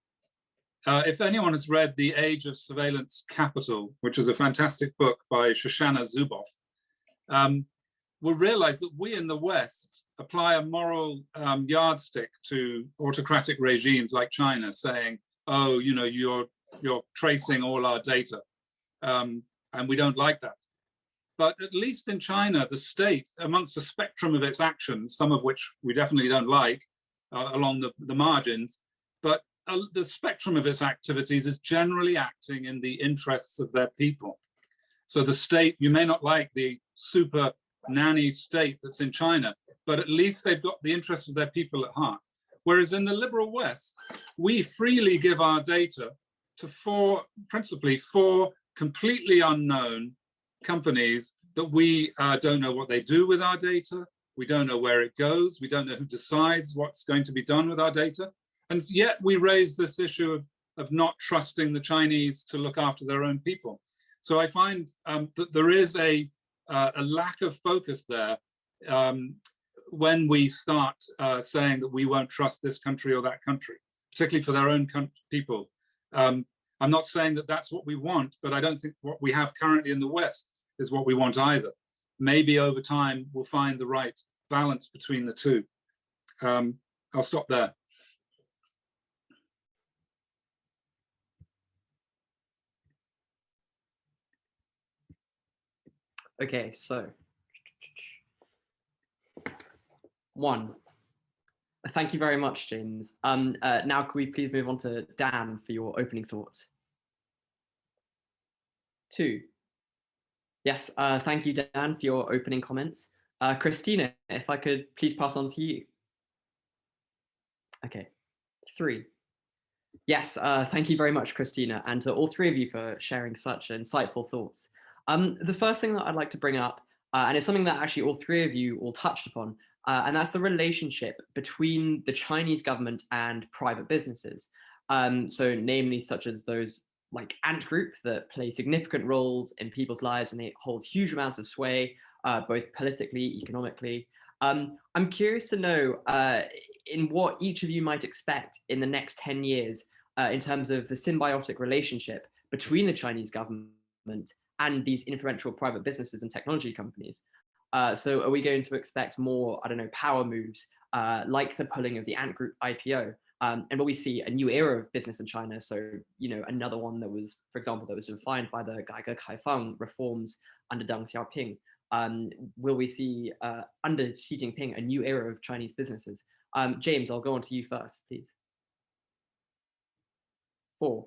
C: If anyone has read The Age of Surveillance Capital, which is a fantastic book by Shoshana Zuboff, will realize that we in the West apply a moral yardstick to autocratic regimes like China, saying, oh, you're tracing all our data, and we don't like that. But at least in China, the state, amongst the spectrum of its actions, some of which we definitely don't like along the margins, but the spectrum of its activities is generally acting in the interests of their people. So the state, you may not like the super nanny state that's in China, but at least they've got the interests of their people at heart. Whereas in the liberal West, we freely give our data to principally four completely unknown companies that we don't know what they do with our data. We don't know where it goes. We don't know who decides what's going to be done with our data. And yet we raise this issue of not trusting the Chinese to look after their own people. So I find that there is a lack of focus there when we start saying that we won't trust this country or that country, particularly for their own people. I'm not saying that that's what we want, but I don't think what we have currently in the West is what we want either. Maybe over time we'll find the right balance between the two. I'll stop there.
A: Okay, so one. Thank you very much, James. Now can we please move on to Dan for your opening thoughts? Two. Yes, thank you, Dan, for your opening comments. Christina, if I could please pass on to you. Okay. Three. Yes, thank you very much, Christina, and to all three of you for sharing such insightful thoughts. The first thing that I'd like to bring up, and it's something that actually all three of you all touched upon, and that's the relationship between the Chinese government and private businesses. So namely such as those like Ant Group that play significant roles in people's lives, and they hold huge amounts of sway, both politically, economically. I'm curious to know in what each of you might expect in the next 10 years in terms of the symbiotic relationship between the Chinese government and these influential private businesses and technology companies. So are we going to expect more, I don't know, power moves like the pulling of the Ant Group IPO? And will we see a new era of business in China? So, another one that was, for example, that was defined by the 改革开放 reforms under Deng Xiaoping. Will we see under Xi Jinping a new era of Chinese businesses? James, I'll go on to you first, please. 4.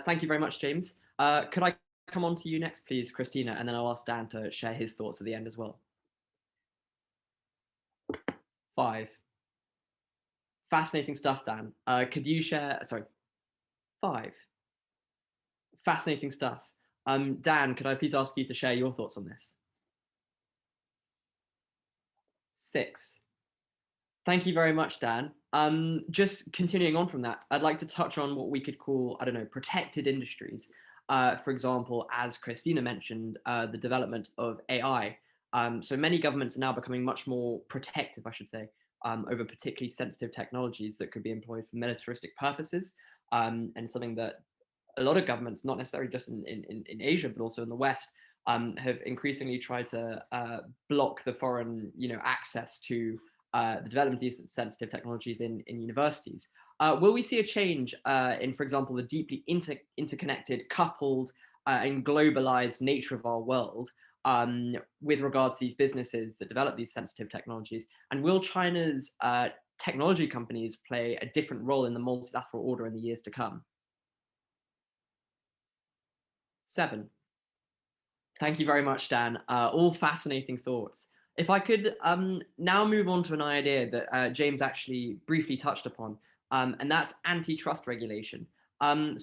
A: Thank you very much, James. Could I come on to you next, please, Christina, and then I'll ask Dan to share his thoughts at the end as well. 5. Fascinating stuff, Dan. Could you share, sorry, 5. Fascinating stuff. Dan, could I please ask you to share your thoughts on this? 6. Thank you very much, Dan. Just continuing on from that, I'd like to touch on what we could call, I don't know, protected industries. For example, as Christina mentioned, the development of AI. So many governments are now becoming much more protective, I should say, over particularly sensitive technologies that could be employed for militaristic purposes, and something that a lot of governments, not necessarily just in Asia, but also in the West, have increasingly tried to block the foreign, access to the development of these sensitive technologies in universities. Will we see a change in, for example, the deeply interconnected, coupled, and globalized nature of our world with regards to these businesses that develop these sensitive technologies? And will China's technology companies play a different role in the multilateral order in the years to come? 7. Thank you very much, Dan. All fascinating thoughts. If I could now move on to an idea that James actually briefly touched upon, and that's antitrust regulation. I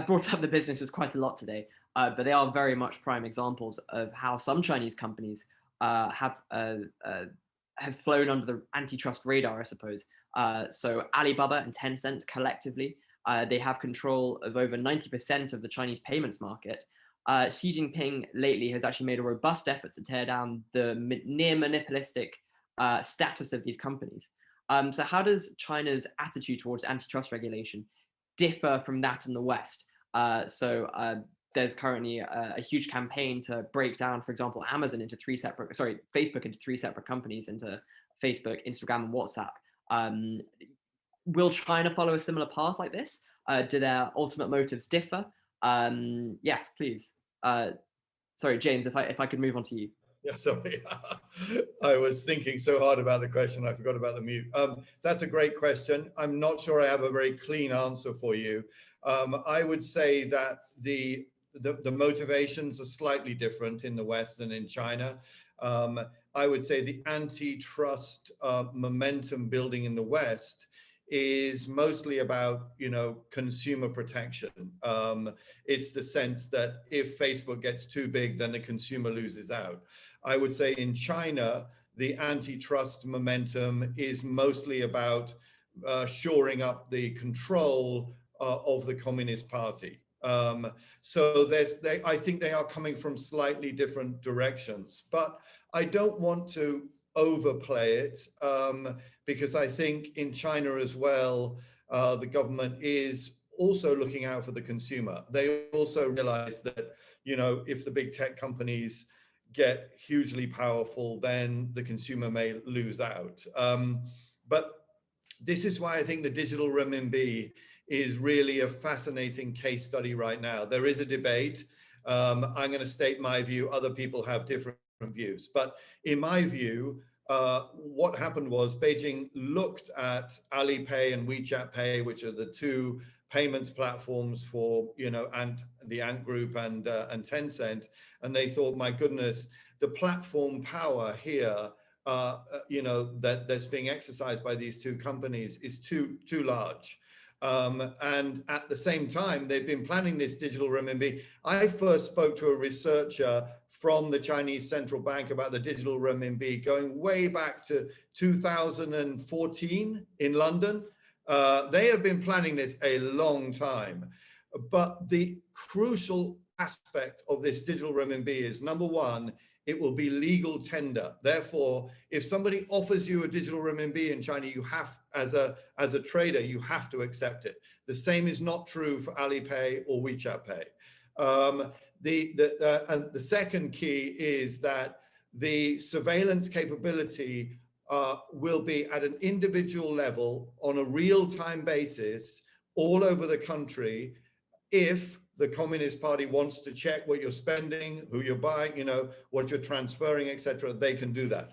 A: brought up the businesses quite a lot today, but they are very much prime examples of how some Chinese companies have flown under the antitrust radar, I suppose. So Alibaba and Tencent collectively, they have control of over 90% of the Chinese payments market. Xi Jinping lately has actually made a robust effort to tear down the near-monopolistic status of these companies. So how does China's attitude towards antitrust regulation differ from that in the West? There's currently a huge campaign to break down, for example, Facebook into three separate companies, into Facebook, Instagram, and WhatsApp. Will China follow a similar path like this? Do their ultimate motives differ? Yes, please. Sorry, James, if I could move on to you.
B: Yeah, sorry. I was thinking so hard about the question, I forgot about the mute. That's a great question. I'm not sure I have a very clean answer for you. I would say that the motivations are slightly different in the West than in China. I would say the antitrust momentum building in the West is mostly about, consumer protection. It's the sense that if Facebook gets too big, then the consumer loses out. I would say in China, the antitrust momentum is mostly about shoring up the control of the Communist Party. So I think they are coming from slightly different directions, but I don't want to overplay it, because I think in China as well, the government is also looking out for the consumer. They also realize that, if the big tech companies get hugely powerful, then the consumer may lose out. But this is why I think the digital renminbi is really a fascinating case study right now. There is a debate. I'm going to state my view. Other people have different views. But in my view, what happened was Beijing looked at Alipay and WeChat Pay, which are the two payments platforms for, and the Ant Group and Tencent, and they thought, my goodness, the platform power here, that's being exercised by these two companies is too large. And at the same time, they've been planning this digital renminbi. I first spoke to a researcher from the Chinese Central Bank about the digital renminbi going way back to 2014 in London. They have been planning this a long time. But the crucial aspect of this digital renminbi is, number one, it will be legal tender. Therefore, if somebody offers you a digital renminbi in China, you have, as a trader, you have to accept it. The same is not true for Alipay or WeChat Pay. And the second key is that the surveillance capability will be at an individual level on a real-time basis all over the country. If the Communist Party wants to check what you're spending, who you're buying, what you're transferring, etc., they can do that.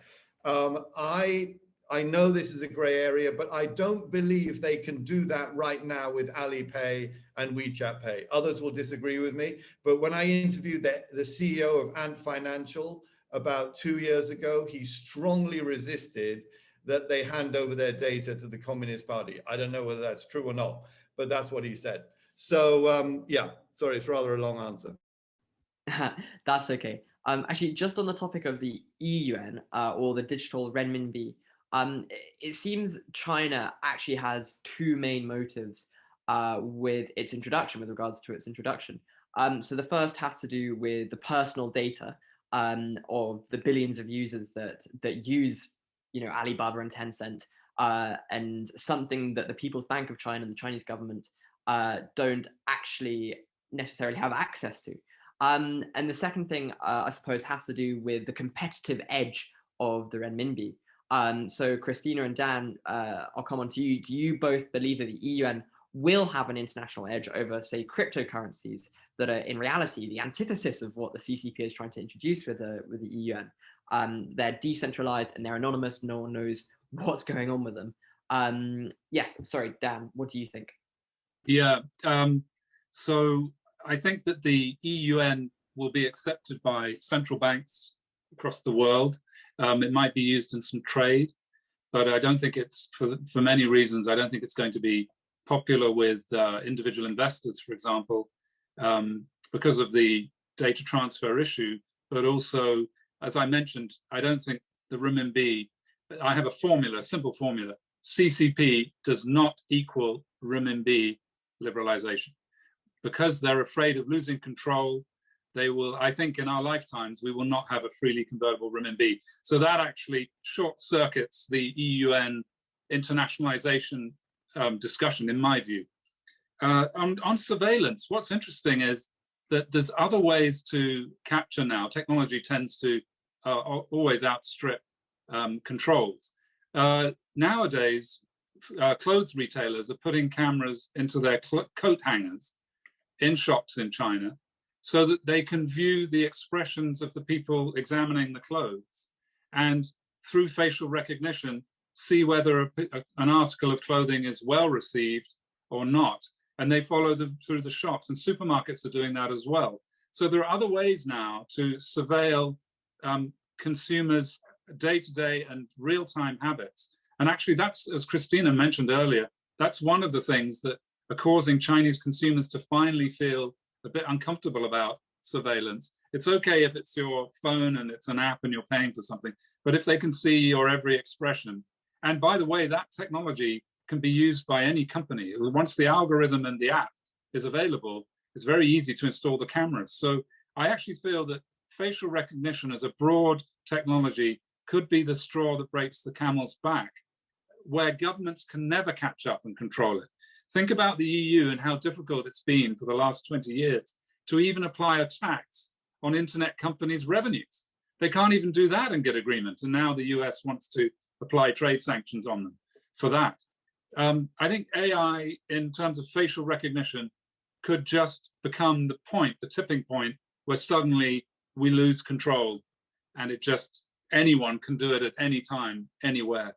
B: I know this is a gray area, but I don't believe they can do that right now with Alipay and WeChat Pay. Others will disagree with me, but when I interviewed the CEO of Ant Financial about 2 years ago, he strongly resisted that they hand over their data to the Communist Party. I don't know whether that's true or not, but that's what he said. So yeah, sorry, it's rather a long answer.
A: That's okay. Actually, just on the topic of the e-yuan or the digital renminbi, it seems China actually has two main motives with its introduction, with regards to its introduction. So the first has to do with the personal data of the billions of users that use, Alibaba and Tencent, and something that the People's Bank of China and the Chinese government don't actually necessarily have access to. And the second thing, I suppose, has to do with the competitive edge of the renminbi. So Christina and Dan, I'll come on to you. Do you both believe that the EUN will have an international edge over, say, cryptocurrencies that are in reality the antithesis of what the CCP is trying to introduce with the EUN? They're decentralized and they're anonymous. No one knows what's going on with them. Yes, sorry, Dan, what do you think?
C: Yeah, so I think that the EUN will be accepted by central banks across the world. It might be used in some trade, but I don't think it's, for many reasons, I don't think it's going to be popular with individual investors, for example, because of the data transfer issue, but also, as I mentioned, I don't think the renminbi, I have a formula, simple formula, CCP does not equal renminbi liberalization. Because they're afraid of losing control, they will, I think in our lifetimes, we will not have a freely convertible renminbi. So that actually short circuits the EUN internationalization discussion, in my view. On surveillance, what's interesting is that there's other ways to capture now. Technology tends to always outstrip controls. Nowadays, clothes retailers are putting cameras into their coat hangers in shops in China so that they can view the expressions of the people examining the clothes and through facial recognition see whether an article of clothing is well received or not. And they follow them through the shops, and supermarkets are doing that as well. So there are other ways now to surveil consumers' day-to-day and real-time habits. And actually that's, as Christina mentioned earlier, that's one of the things that are causing Chinese consumers to finally feel a bit uncomfortable about surveillance. It's okay if it's your phone and it's an app and you're paying for something, but if they can see your every expression, and by the way, that technology can be used by any company. Once the algorithm and the app is available, it's very easy to install the cameras. So I actually feel that facial recognition as a broad technology could be the straw that breaks the camel's back, where governments can never catch up and control it. Think about the EU and how difficult it's been for the last 20 years to even apply a tax on internet companies' revenues. They can't even do that and get agreement. And now the US wants to apply trade sanctions on them for that. I think AI in terms of facial recognition could just become the point, the tipping point, where suddenly we lose control and it just, anyone can do it at any time, anywhere.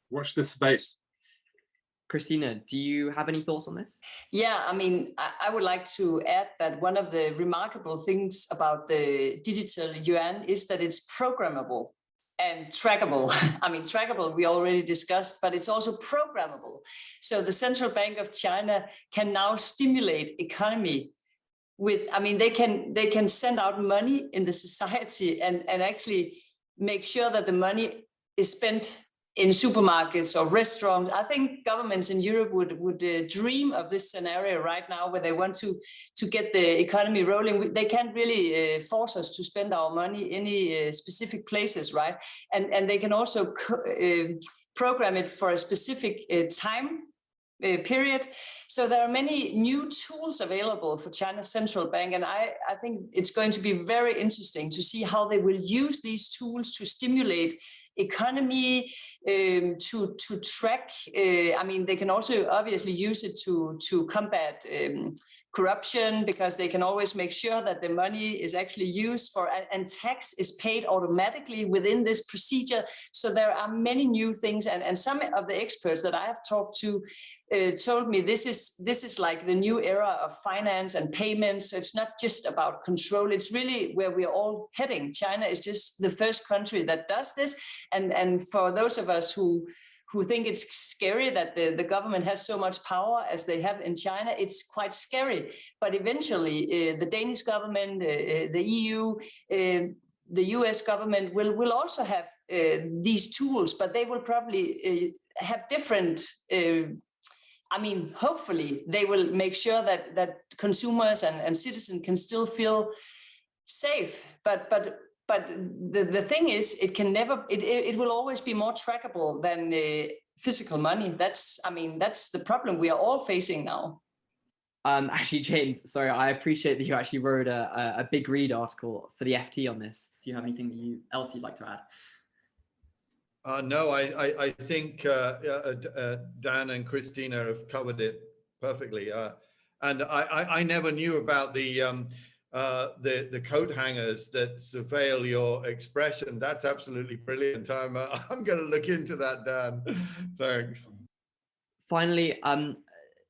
C: Watch this space.
A: Christina, do you have any thoughts on this?
D: Yeah, I mean, I would like to add that one of the remarkable things about the digital yuan is that it's programmable and trackable. I mean, trackable we already discussed, but it's also programmable. So the Central Bank of China can now stimulate economy with, I mean, they can send out money in the society and actually make sure that the money is spent in supermarkets or restaurants. I think governments in Europe would dream of this scenario right now, where they want to get the economy rolling. They can't really force us to spend our money in any specific places, right? And they can also program it for a specific time period. So there are many new tools available for China's central bank, and I think it's going to be very interesting to see how they will use these tools to stimulate economy, to track. I mean, they can also obviously use it to combat corruption, because they can always make sure that the money is actually used for, and tax is paid automatically within this procedure. So there are many new things, and some of the experts that I have talked to told me this is like the new era of finance and payments. So it's not just about control, it's really where we're all heading. China is just the first country that does this, and for those of us who think it's scary that the government has so much power as they have in China, it's quite scary. But eventually the Danish government, the EU, the US government will also have these tools, but they will probably have different, I mean, hopefully they will make sure that consumers and citizens can still feel safe. But the thing is, it can never, it will always be more trackable than physical money. That's the problem we are all facing now.
A: Actually, James, sorry, I appreciate that you actually wrote a big read article for the FT on this. Do you have anything else you'd like to add?
B: No, I think Dan and Christina have covered it perfectly. And I never knew about the coat hangers that surveil your expression. That's absolutely brilliant. I'm going to look into that, Dan. Thanks.
A: Finally,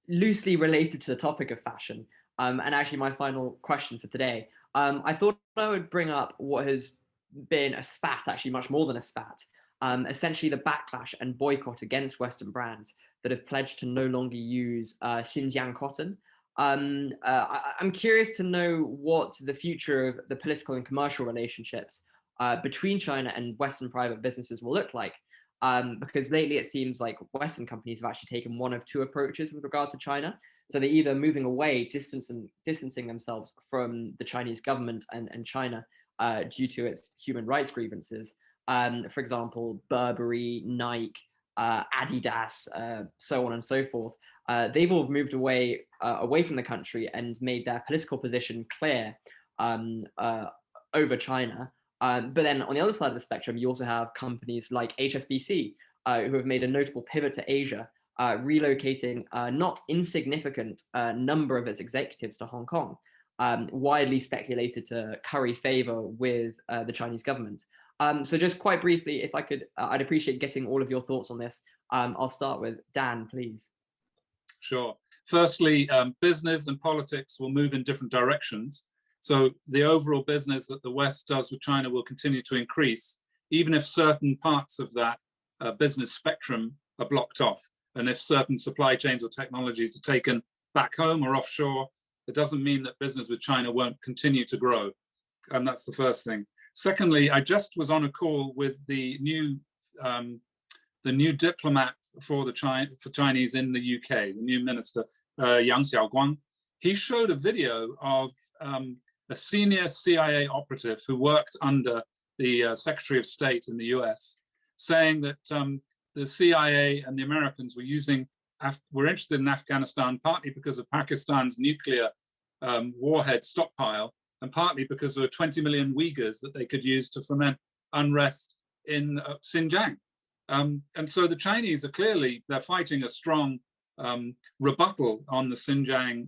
A: loosely related to the topic of fashion, and actually my final question for today, I thought I would bring up what has been a spat, actually much more than a spat, essentially the backlash and boycott against Western brands that have pledged to no longer use Xinjiang cotton. I'm curious to know what the future of the political and commercial relationships between China and Western private businesses will look like. Because lately it seems like Western companies have actually taken one of two approaches with regard to China. So they're either moving away, distancing themselves from the Chinese government and China due to its human rights grievances. For example, Burberry, Nike, Adidas, so on and so forth. They've all moved away from the country and made their political position clear over China. But then on the other side of the spectrum, you also have companies like HSBC, who have made a notable pivot to Asia, relocating a not insignificant number of its executives to Hong Kong, widely speculated to curry favor with the Chinese government. So just quite briefly, if I could, I'd appreciate getting all of your thoughts on this. I'll start with Dan, please.
C: Sure. Firstly, business and politics will move in different directions. So the overall business that the West does with China will continue to increase, even if certain parts of that business spectrum are blocked off. And if certain supply chains or technologies are taken back home or offshore, it doesn't mean that business with China won't continue to grow. And that's the first thing. Secondly, I just was on a call with the new diplomat for Chinese in the UK, the new minister, Yang Xiaoguang. He showed a video of a senior CIA operative who worked under the Secretary of State in the US, saying that the CIA and the Americans were interested in Afghanistan partly because of Pakistan's nuclear warhead stockpile, and partly because there were 20 million Uyghurs that they could use to foment unrest in Xinjiang. And so the Chinese are clearly, they're fighting a strong rebuttal on the Xinjiang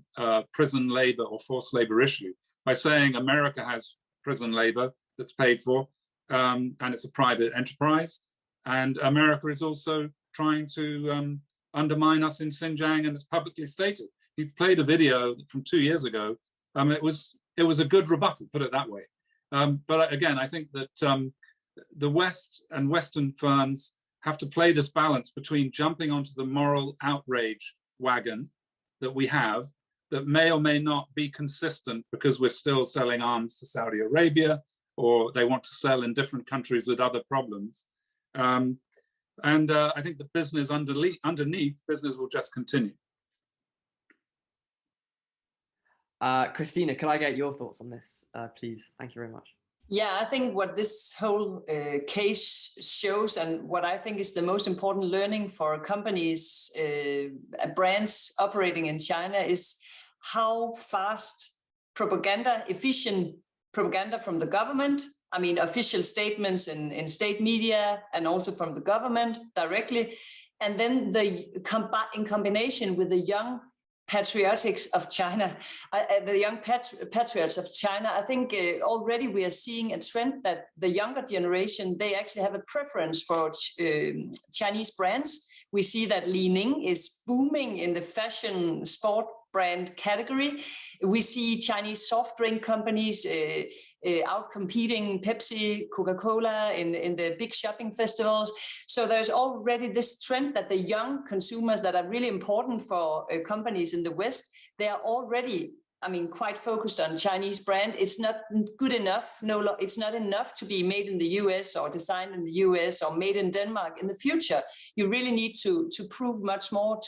C: prison labor or forced labor issue by saying America has prison labor that's paid for, and it's a private enterprise. And America is also trying to undermine us in Xinjiang, and it's publicly stated. He played a video from 2 years ago. It was a good rebuttal, put it that way. But again, I think that the West and Western firms have to play this balance between jumping onto the moral outrage wagon that we have, that may or may not be consistent because we're still selling arms to Saudi Arabia, or they want to sell in different countries with other problems. I think the business underneath, business will just continue.
A: Christina, could I get your thoughts on this, please? Thank you very much.
D: Yeah, I think what this whole case shows, and what I think is the most important learning for companies, brands operating in China, is how fast efficient propaganda from the government, I mean, official statements in state media and also from the government directly, and then in combination with the young patriotics of China, the young patriots of China. I think already we are seeing a trend that the younger generation, they actually have a preference for Chinese brands. We see that Li-Ning is booming in the fashion sport brand category. We see Chinese soft drink companies out competing Pepsi, Coca-Cola in the big shopping festivals. So there's already this trend that the young consumers that are really important for companies in the West, they are already, I mean, quite focused on Chinese brand. It's not good enough. No, it's not enough to be made in the US or designed in the US or made in Denmark. In the future, you really need to prove much more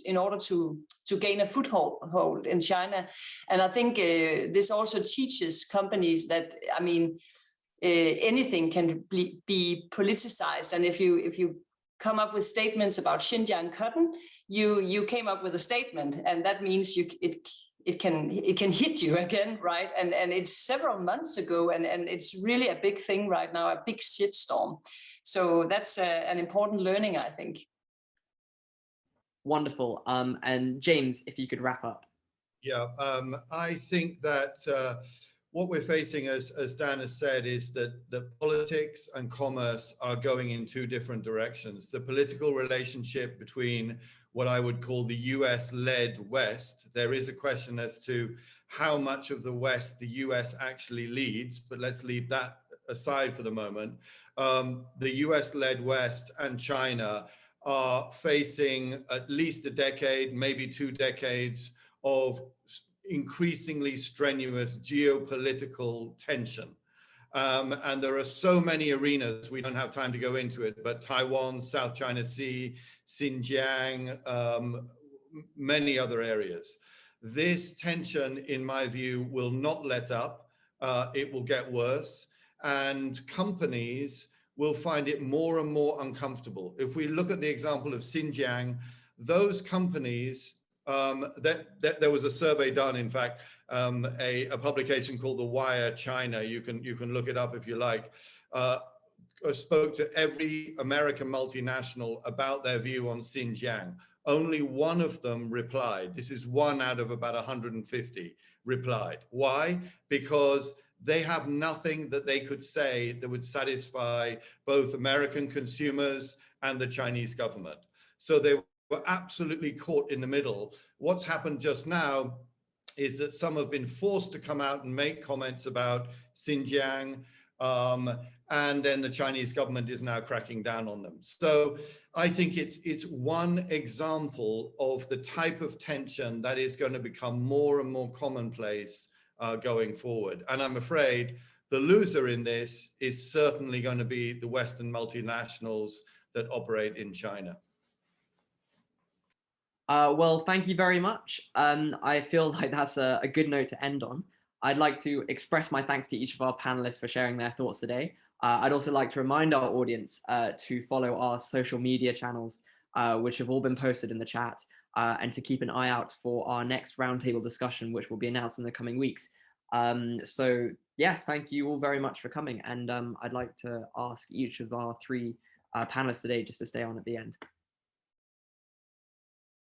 D: in order to gain a foothold in China. And I think this also teaches companies that, I mean, anything can be politicized. And if you come up with statements about Xinjiang cotton, you came up with a statement, and that means it can hit you again, right? And it's several months ago, and it's really a big thing right now, a big shitstorm. So that's an important learning, I think.
A: Wonderful. And James, if you could wrap up.
B: Yeah, I think that what we're facing, as Dan has said, is that politics and commerce are going in two different directions. The political relationship between what I would call the US-led West, there is a question as to how much of the West the US actually leads, but let's leave that aside for the moment. The US-led West and China are facing at least a decade, maybe 2 decades of increasingly strenuous geopolitical tension. And there are so many arenas, we don't have time to go into it, but Taiwan, South China Sea, Xinjiang, many other areas. This tension, in my view, will not let up. It will get worse, and companies will find it more and more uncomfortable. If we look at the example of Xinjiang, those companies, there was a survey done, in fact, a publication called The Wire China, you can look it up if you like, spoke to every American multinational about their view on Xinjiang. Only one of them replied. This is one out of about 150 replied. Why? Because they have nothing that they could say that would satisfy both American consumers and the Chinese government. So they were absolutely caught in the middle. What's happened just now is that some have been forced to come out and make comments about Xinjiang, and then the Chinese government is now cracking down on them. So I think it's one example of the type of tension that is going to become more and more commonplace going forward. And I'm afraid the loser in this is certainly going to be the Western multinationals that operate in China.
A: Well, thank you very much. I feel like that's a good note to end on. I'd like to express my thanks to each of our panelists for sharing their thoughts today. I'd also like to remind our audience to follow our social media channels, which have all been posted in the chat, and to keep an eye out for our next roundtable discussion, which will be announced in the coming weeks. So yes, thank you all very much for coming. And I'd like to ask each of our 3 panelists today just to stay on at the end.